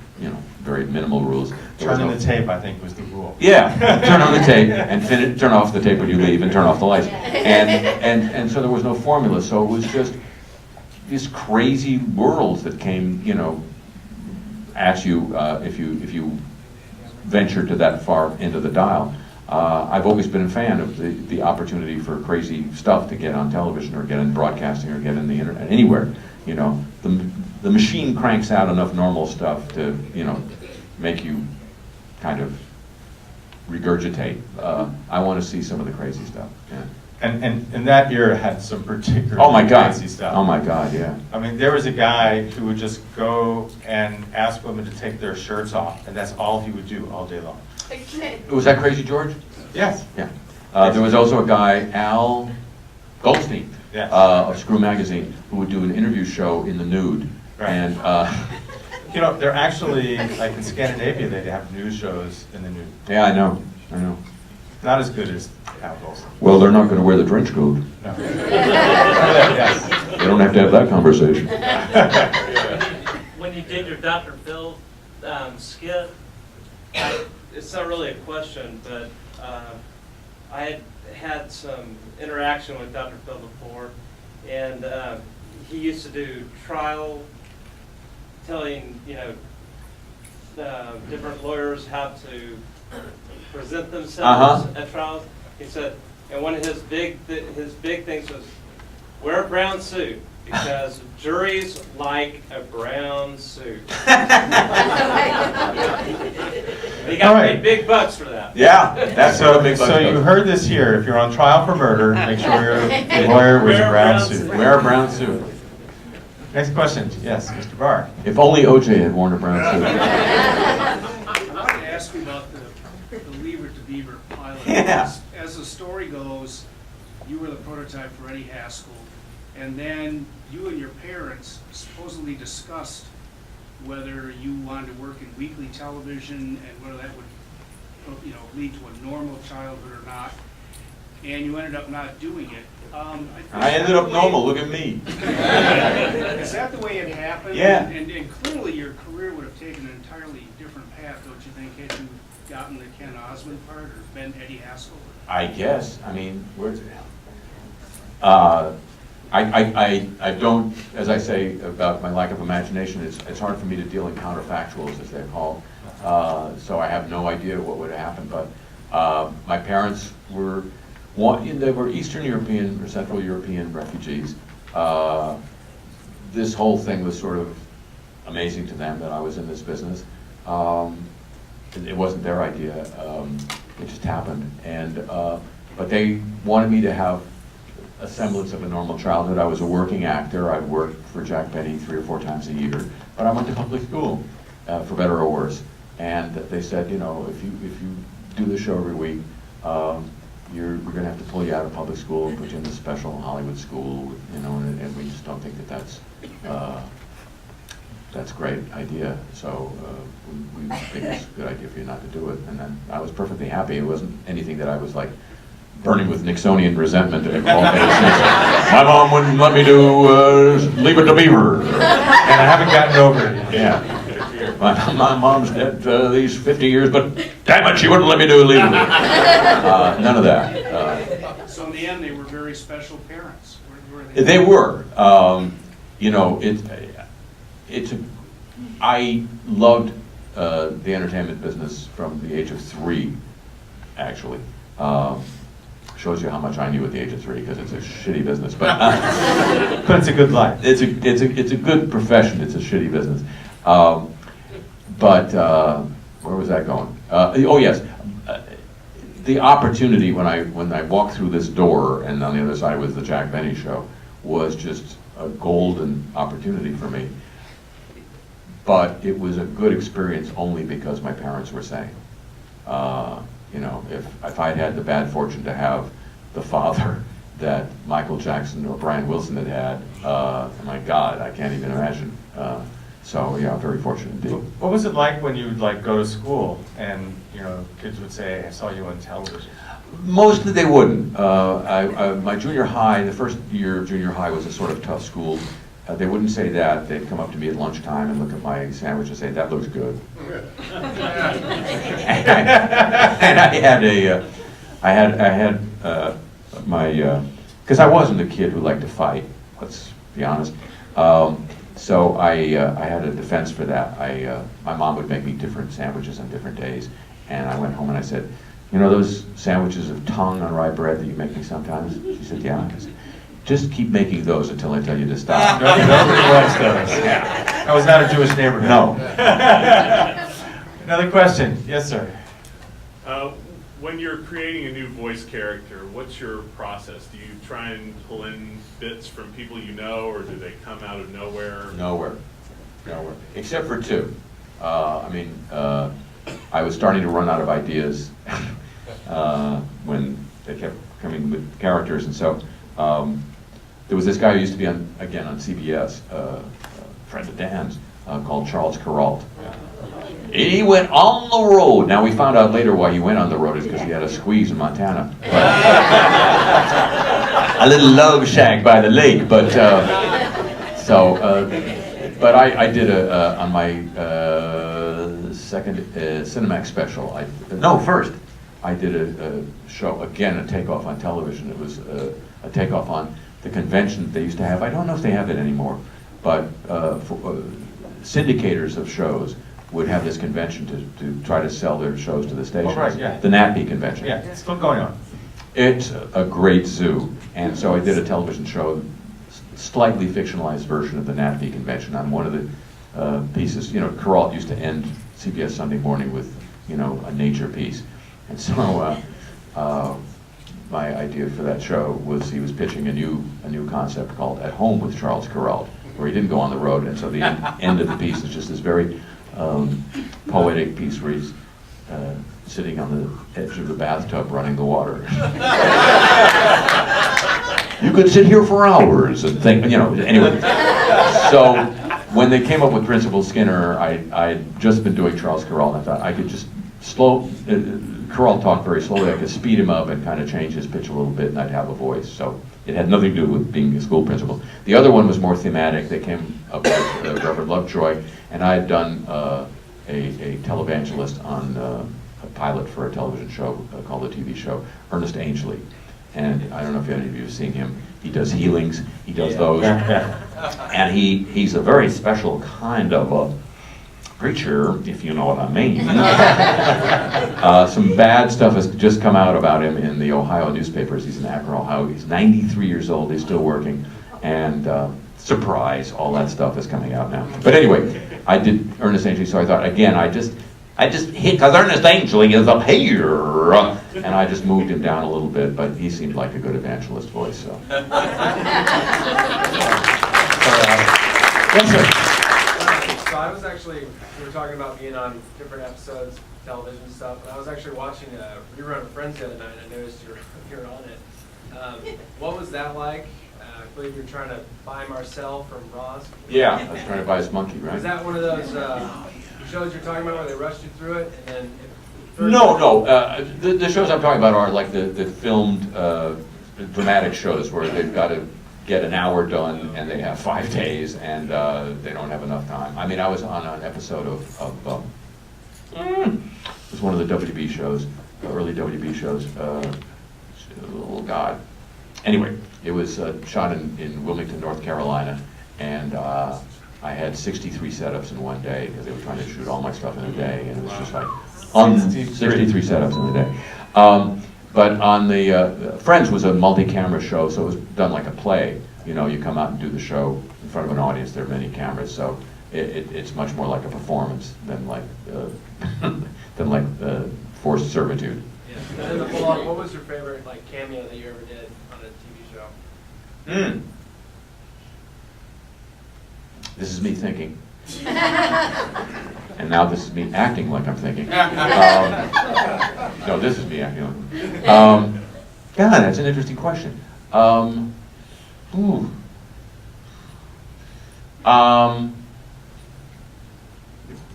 S2: very minimal rules.
S1: Turning the tape, I think, was the rule.
S2: Yeah, turn on the tape and turn off the tape when you leave and turn off the lights. And so there was no formula, so it was just these crazy worlds that came, at you if you ventured to that far into the dial. I've always been a fan of the opportunity for crazy stuff to get on television or get in broadcasting or get in the internet, anywhere. The machine cranks out enough normal stuff to, make you kind of regurgitate. I want to see some of the crazy stuff. Yeah.
S1: And that era had some particular
S2: Oh my God!
S1: crazy stuff.
S2: Oh my God! Yeah.
S1: I mean, there was a guy who would just go and ask women to take their shirts off, and that's all he would do all day long.
S2: Was that Crazy George?
S1: Yes.
S2: Yeah. There was also a guy, Al Goldstein,
S1: Yes.
S2: of Screw Magazine, who would do an interview show in the nude.
S1: Right.
S2: And
S1: They're actually, like in Scandinavia, they have news shows in the nude.
S2: yeah, I know.
S1: Not as good as Al Golson.
S2: Well, they're not going to wear the trench coat.
S1: No. Yes.
S2: They don't have to have that conversation.
S4: When you did your Dr. Phil skit, it's not really a question, but I had some interaction with Dr. Phil before, and he used to do trial, telling different lawyers how to present themselves at trials. He said, and one of his big things was wear a brown suit because juries like a brown suit. He got
S1: All right.
S4: paid big bucks for that.
S2: Yeah, that's what a big
S1: So you heard this here. If you're on trial for murder, make sure your lawyer wears a brown suit.
S2: Wear a brown suit.
S1: Next question, yes, Mr. Barr.
S2: If only OJ had worn a brown suit.
S5: I wanted to ask you about the Lever to Beaver pilot.
S1: Yeah.
S5: As the story goes, you were the prototype for Eddie Haskell, and then you and your parents supposedly discussed whether you wanted to work in weekly television and whether that would, lead to a normal childhood or not, and you ended up not doing it.
S2: I ended up normal, look at me.
S5: Is that the way it happened?
S2: Yeah.
S5: And clearly your career would have taken an entirely different path, don't you think, had you gotten the Ken Osmond part or been Eddie Haskell?
S2: I guess, I mean, I don't, as I say about my lack of imagination, it's hard for me to deal in counterfactuals, as they're called. So I have no idea what would happen, but my parents were, they were Eastern European or Central European refugees. This whole thing was sort of amazing to them that I was in this business. It wasn't their idea, it just happened. And, but they wanted me to have a semblance of a normal childhood. I was a working actor. I worked for Jack Benny 3 or 4 times a year, but I went to public school, for better or worse. And they said, if you do the show every week, we're going to have to pull you out of public school and put you in this special Hollywood school, and we just don't think that's a great idea. So we think it's a good idea for you not to do it. And then I was perfectly happy. It wasn't anything that I was like burning with Nixonian resentment. My mom wouldn't let me do Leave It to Beaver.
S1: And I haven't gotten over it.
S2: Yeah. My mom's dead these 50 years, but damn it, she wouldn't let me do Leave It to Beaver. None of that.
S5: So in the end, they were very special parents. Were
S2: They were. I loved the entertainment business from the age of 3, actually. Shows you how much I knew at the age of 3, because it's a shitty business. But
S1: But it's a good life.
S2: it's a good profession. It's a shitty business. But where was that going? Oh yes, the opportunity when I walked through this door, and on the other side was the Jack Benny show, was just a golden opportunity for me. But it was a good experience only because my parents were saying. If I'd had the bad fortune to have the father that Michael Jackson or Brian Wilson had, my God, I can't even imagine. So yeah, very fortunate indeed.
S1: What was it like when you would go to school and kids would say, "I saw you on television"?
S2: Mostly they wouldn't. My junior high, the first year of junior high was a sort of tough school. They wouldn't say that. They'd come up to me at lunchtime and look at my sandwich and say, "That looks good." And I had because I wasn't a kid who liked to fight. Let's be honest. So I had a defense for that. My mom would make me different sandwiches on different days, and I went home and I said, those sandwiches of tongue on rye bread that you make me sometimes? She said, yeah. I said, just keep making those until I tell you to stop.
S1: Nobody wants those. That was not a Jewish neighborhood.
S2: No.
S1: Another question. Yes, sir.
S6: When you're creating a new voice character, what's your process? Do you try and pull in bits from people you know, or do they come out of nowhere?
S2: Nowhere. Except for 2. I was starting to run out of ideas when they kept coming with characters, and so there was this guy who used to be on CBS, a friend of Dan's, called Charles Kuralt. He went on the road. Now we found out later why he went on the road is because he had a squeeze in Montana. A little love shack by the lake, but I did on my second Cinemax special. First I did a show, again a takeoff on television. It was a takeoff on the convention that they used to have. I don't know if they have it anymore, but syndicators of shows would have this convention to try to sell their shows to the stations.
S1: Oh, right, yeah.
S2: The NATPE convention.
S1: Yeah, it's still going on.
S2: It's a great zoo, and so I did a television show, slightly fictionalized version of the NATPE convention on one of the pieces. Kuralt used to end CBS Sunday Morning with, a nature piece, and so my idea for that show was he was pitching a new concept called At Home with Charles Kuralt, where he didn't go on the road, and so the end of the piece is just this very poetic piece where he's sitting on the edge of the bathtub running the water. You could sit here for hours and think, anyway. So when they came up with Principal Skinner, I'd just been doing Charles Corral, and I thought I could just Corral talked very slowly, I could speed him up and kind of change his pitch a little bit, and I'd have a voice. So it had nothing to do with being a school principal. The other one was more thematic. They came up with Reverend Lovejoy, and I had done a televangelist on a pilot for a television show called the TV show, Ernest Angley. And I don't know if any of you have seen him. He does healings, he does those. And he's a very special kind of a preacher, if you know what I mean. Some bad stuff has just come out about him in the Ohio newspapers. He's in Akron, Ohio. He's 93 years old, he's still working. And surprise, all that stuff is coming out now. But anyway, I did Ernest Angley, so I thought, again, I just hit, because Ernest Angley is up here, and I just moved him down a little bit, but he seemed like a good evangelist voice, so. Yes, sir.
S7: So I was actually, we were talking about being on different episodes, television stuff, and I was actually watching a rerun of Friends the other night, and I noticed you're on it. What was that like? I believe you're trying to buy Marcel from Roz.
S2: Yeah, I was trying to buy his monkey, right?
S7: Was that one of those shows you're talking about where they rushed you through it, and then...
S2: No. The shows I'm talking about are like the filmed dramatic shows where they've got to get an hour done and they have 5 days and they don't have enough time. I mean, I was on an episode of it was one of the WB shows, early WB shows. Oh God. Anyway, it was shot in Wilmington, North Carolina, and I had 63 setups in one day because they were trying to shoot all my stuff in a day, and it was just like 63 setups in a day. But on the Friends was a multi-camera show, so it was done like a play. You know, you come out and do the show in front of an audience. There are many cameras, so it's much more like a performance than like forced servitude.
S7: Yeah. And then the follow-up, what was your favorite cameo that you ever did on a TV show?
S2: This is me thinking. And now this is me acting like I'm thinking. No, this is me acting like God, that's an interesting question.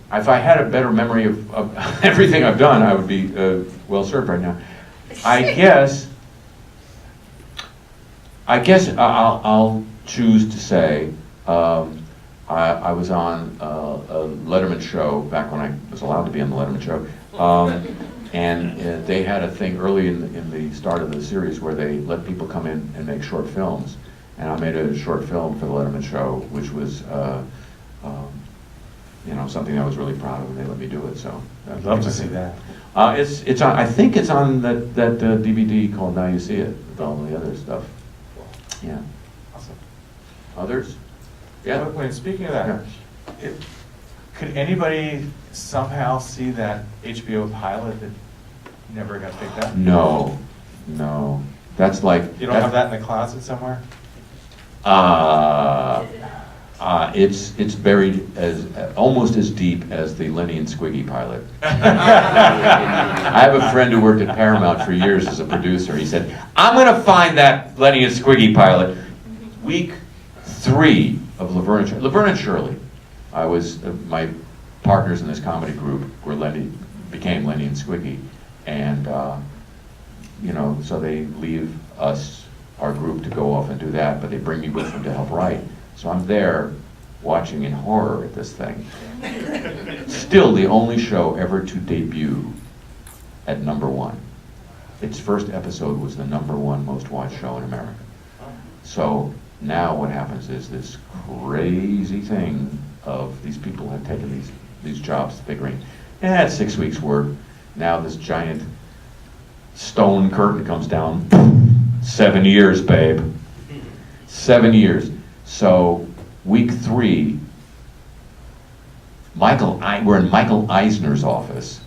S2: If I had a better memory of everything I've done, I would be well served right now. I guess I'll choose to say I was on a Letterman show back when I was allowed to be on the Letterman show, and they had a thing early in the start of the series where they let people come in and make short films, and I made a short film for the Letterman show, which was something I was really proud of, and they let me do it. So
S1: I'd love to see that.
S2: It's on. I think it's on that DVD called Now You See It with all the other stuff. Yeah.
S1: Awesome.
S2: Others? Yeah.
S1: Wait, speaking of that, could anybody somehow see that HBO pilot that never got picked up?
S2: No. That's like...
S1: You don't have that in the closet somewhere?
S2: It's buried almost as deep as the Lenny and Squiggy pilot. I have a friend who worked at Paramount for years as a producer. He said, I'm going to find that Lenny and Squiggy pilot. Week 3 of Laverne and Shirley. I was my partners in this comedy group became Lenny and Squiggy, and so they leave us, our group, to go off and do that, but they bring me with them to help write. So I'm there watching in horror at this thing. Still the only show ever to debut at #1. Its first episode was the #1 most watched show in America. So now what happens is this crazy thing of these people have taken these jobs figuring, it's 6 weeks work. Now this giant stone curtain comes down. 7 years, babe. 7 years. So week 3, we're in Michael Eisner's office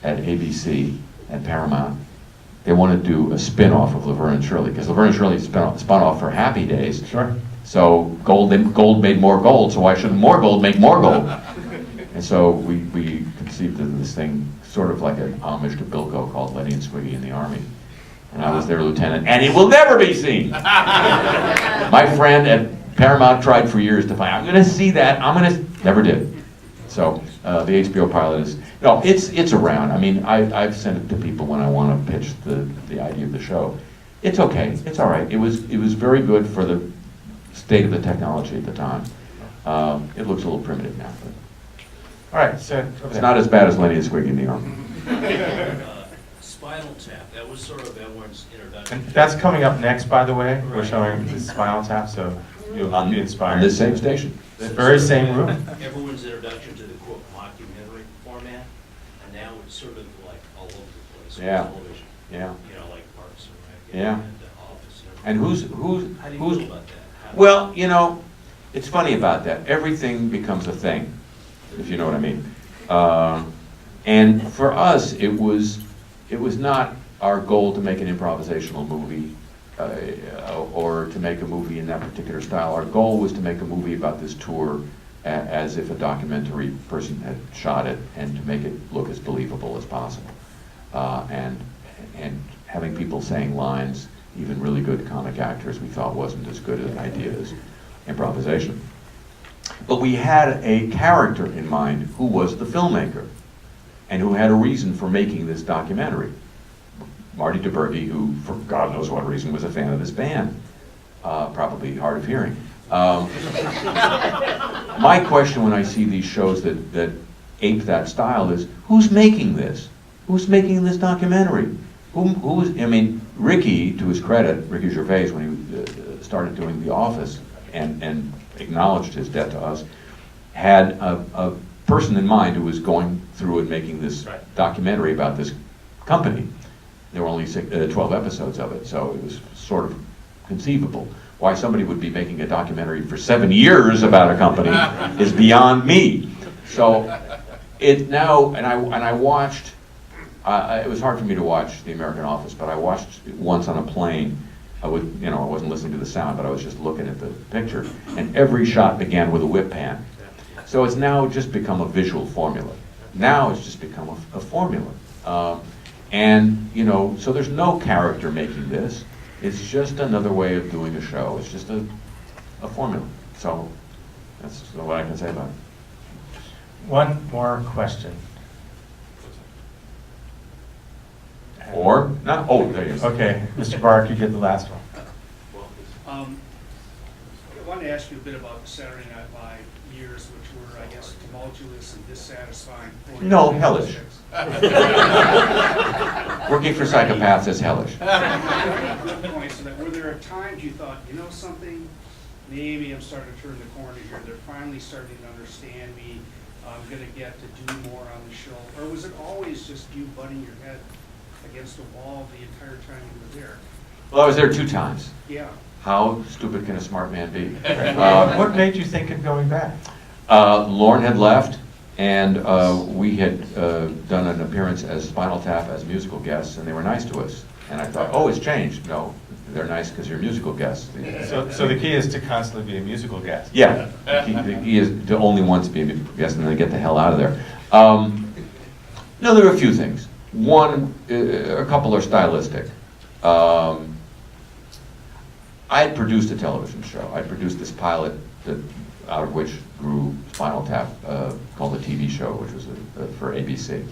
S2: at ABC at Paramount. They want to do a spin-off of Laverne and Shirley, because Laverne and Shirley spun off for Happy Days.
S1: Sure.
S2: So gold made more gold, so why shouldn't more gold make more gold? And so we conceived of this thing sort of like an homage to Bilko called Lenny and Squiggy in the Army. And I was their lieutenant, and it will never be seen. My friend at Paramount tried for years to find, I'm gonna see that, never did. So the HBO pilot is, no, it's around. I mean, I've sent it to people when I want to pitch the idea of the show. It's okay, it's all right. It was very good for the state of the technology at the time. It looks a little primitive now, but
S1: All right, so.
S2: it's not as bad as Lenny and Squiggy in the Army.
S8: Spinal Tap, that was sort of everyone's introduction.
S1: And that's coming up next, by the way. We're showing the Spinal Tap, so you'll be inspired.
S2: On this same station.
S1: The very same room.
S8: Everyone's introduction to the quote mockumentary format, and now it's sort of like all over the place. on
S2: Yeah.
S8: Television,
S2: Yeah.
S8: you know, like Parks and Rec.
S2: Yeah.
S8: And The Office.
S2: And
S8: How do you
S2: who's
S8: feel about that?
S2: well, you know, it's funny about that. Everything becomes a thing, if you know what I mean. And for us, it was not our goal to make an improvisational movie or to make a movie in that particular style. Our goal was to make a movie about this tour as if a documentary person had shot it, and to make it look as believable as possible. And having people saying lines, even really good comic actors, we thought wasn't as good an idea as improvisation. But we had a character in mind who was the filmmaker and who had a reason for making this documentary. Marty DeBerge, who, for God knows what reason, was a fan of this band, probably hard of hearing. My question when I see these shows that ape that style is, who's making this? Who's making this documentary? Who is, I mean, Ricky, to his credit, Ricky Gervais, when he started doing The Office and acknowledged his debt to us, had a person in mind who was going through and making this documentary about this company. There were only 12 episodes of it, so it was sort of conceivable. Why somebody would be making a documentary for 7 years about a company is beyond me. So it now, and I watched, it was hard for me to watch The American Office, but I watched it once on a plane. I wasn't listening to the sound, but I was just looking at the picture, and every shot began with a whip pan. So it's now just become a visual formula. Now it's just become a formula. And, so there's no character making this. It's just another way of doing a show. It's just a formula. So that's what I can say about it.
S1: One more question.
S2: Or, not, oh, there you go.
S1: Okay, Mr. Bark, you get the last one.
S5: I wanted to ask you a bit about the Saturday Night Live years, which were, I guess, tumultuous and dissatisfying. for you.
S2: No, hellish. Working for psychopaths is hellish.
S5: Good point. So that were there times you thought, something, maybe I'm starting to turn the corner here. They're finally starting to understand me. I'm going to get to do more on the show. Or was it always just you butting your head against the wall the entire time you were there?
S2: Well, I was there 2 times.
S5: Yeah.
S2: How stupid can a smart man be?
S1: What made you think of going back?
S2: Lorne had left, and we had done an appearance as Spinal Tap as musical guests, and they were nice to us. And I thought, oh, it's changed. No, they're nice because you're musical guests.
S1: So the key is to constantly be a musical guest.
S2: Yeah, he is the only one to be a musical guest, and then get the hell out of there. No, there are a few things. One, a couple are stylistic. I had produced a television show. I produced this pilot out of which grew Spinal Tap, called The TV Show, which was for ABC.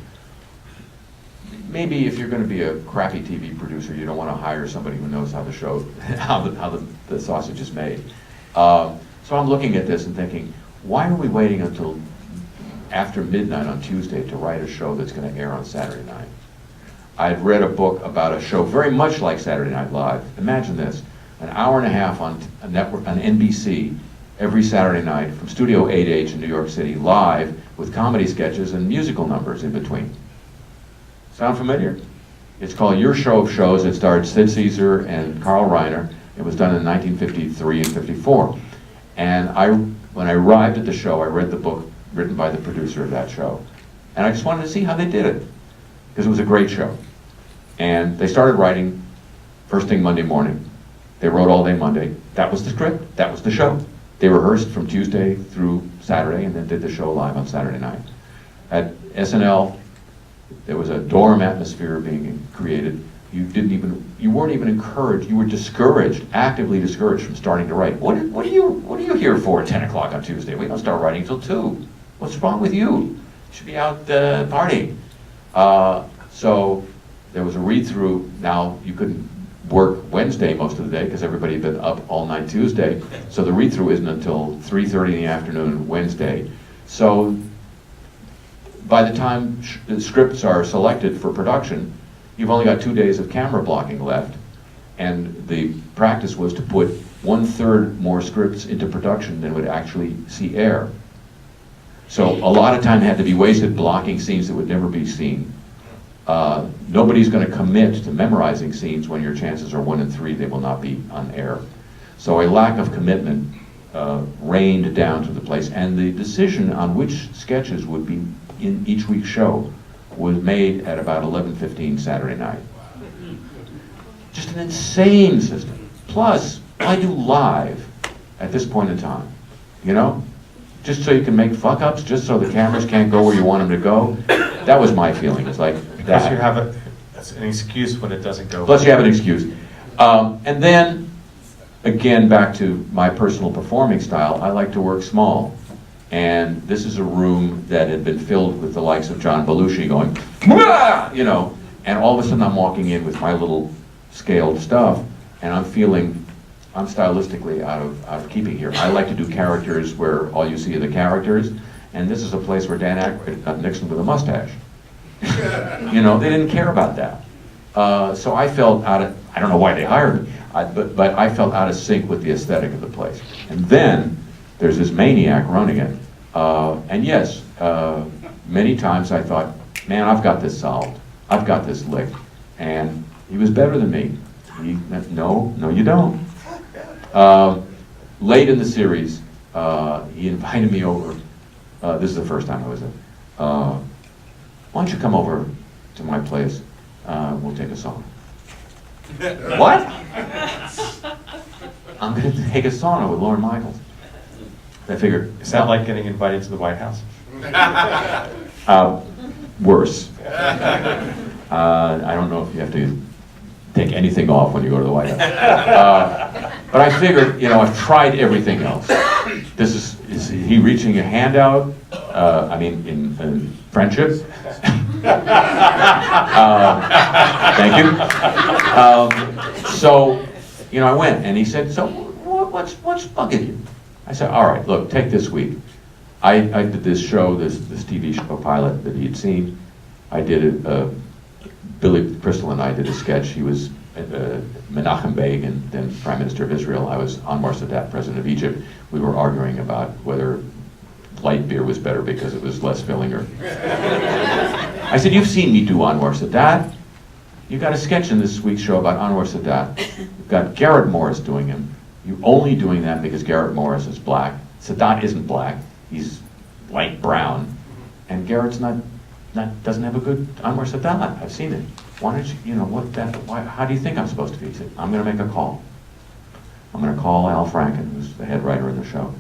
S2: Maybe if you're going to be a crappy TV producer, you don't want to hire somebody who knows how the show, how the sausage is made. So I'm looking at this and thinking, why are we waiting until after midnight on Tuesday to write a show that's going to air on Saturday night? I'd read a book about a show very much like Saturday Night Live. Imagine this, an hour and a half on a network, on NBC, every Saturday night from Studio 8H in New York City, live, with comedy sketches and musical numbers in between. Sound familiar? It's called Your Show of Shows. It starred Sid Caesar and Carl Reiner. It was done in 1953 and 54. And when I arrived at the show, I read the book written by the producer of that show. And I just wanted to see how they did it, because it was a great show. And they started writing first thing Monday morning. They wrote all day Monday. That was the script. That was the show. They rehearsed from Tuesday through Saturday and then did the show live on Saturday night. At SNL, there was a dorm atmosphere being created. You weren't even encouraged. You were discouraged, actively discouraged from starting to write. What are you here for at 10 o'clock on Tuesday? We don't start writing until 2. What's wrong with you? You should be out partying. So there was a read-through. Now you couldn't work Wednesday most of the day because everybody had been up all night Tuesday. So the read-through isn't until 3:30 in the afternoon Wednesday. So by the time the scripts are selected for production, you've only got 2 days of camera blocking left. And the practice was to put 1/3 more scripts into production than would actually see air. So a lot of time had to be wasted blocking scenes that would never be seen. Nobody's going to commit to memorizing scenes when your chances are 1 in 3 they will not be on air. So a lack of commitment rained down to the place, and the decision on which sketches would be in each week's show was made at about 11:15 Saturday night. Just an insane system. Plus, I do live at this point in time, you know? Just so you can make fuck-ups, just so the cameras can't go where you want them to go. That was my feeling. It's like
S1: Because
S2: that.
S1: you have that's an excuse when it doesn't go.
S2: Plus you have an excuse. And then, again, back to my personal performing style, I like to work small. And this is a room that had been filled with the likes of John Belushi going, "Wah!" you know, and all of a sudden I'm walking in with my little scaled stuff, and I'm feeling, I'm stylistically out of keeping here. I like to do characters where all you see are the characters, and this is a place where Dan Aykroyd got Nixon with a mustache. You know, they didn't care about that. So I felt I don't know why they hired me, but I felt out of sync with the aesthetic of the place. And then there's this maniac running it. And yes, many times I thought, man, I've got this solved. I've got this licked. And he was better than me. No, you don't. Late in the series, he invited me over. This is the first time I was there. Why don't you come over to my place? We'll take a sauna. What? I'm going to take a sauna with Lorne Michaels. I figured,
S1: Is that like getting invited to the White House?
S2: worse. I don't know if you have to take anything off when you go to the White House. But I figured, you know, I've tried everything else. Is he reaching a hand out? I mean, in friendship? Thank you. So, you know, I went, and he said, so what's bugging you? I said, all right, look, take this week. I did this show, this TV show pilot that he'd seen. I did it, Billy Crystal and I did a sketch. He was Menachem Begin, then Prime Minister of Israel. I was Anwar Sadat, President of Egypt. We were arguing about whether light beer was better because it was less filling or... I said, you've seen me do Anwar Sadat. You've got a sketch in this week's show about Anwar Sadat. You've got Garrett Morris doing him. You're only doing that because Garrett Morris is black. Sadat isn't black. He's light brown. And Garrett's doesn't have a good Anwar Sadat. I've seen it. Why don't you, how do you think I'm supposed to be? He said, I'm going to make a call. I'm going to call Al Franken, who's the head writer of the show.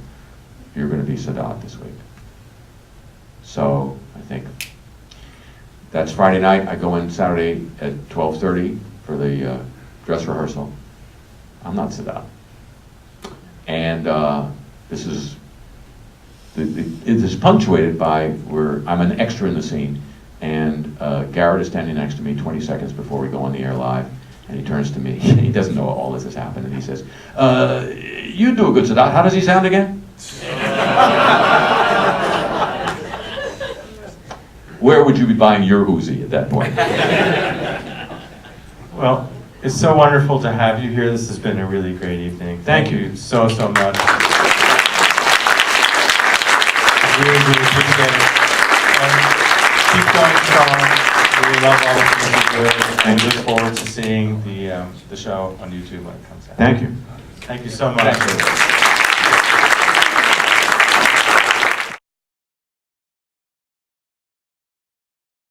S2: You're going to be Sadat this week. So I think that's Friday night. I go in Saturday at 12:30 for the dress rehearsal. I'm not Sadat. And this is it is punctuated by where I'm an extra in the scene, and Garrett is standing next to me 20 seconds before we go on the air live, and he turns to me. He doesn't know all this has happened, and he says, "You do a good Sadat. How does he sound again?" Where would you be buying your Uzi at that point?
S1: Well, it's so wonderful to have you here. This has been a really great evening. Thank you so much. I really appreciate it. And keep going strong. We love all of you do it, and look forward to seeing the show on YouTube when it comes out.
S2: Thank you.
S1: Thank you so much.
S2: Thank you.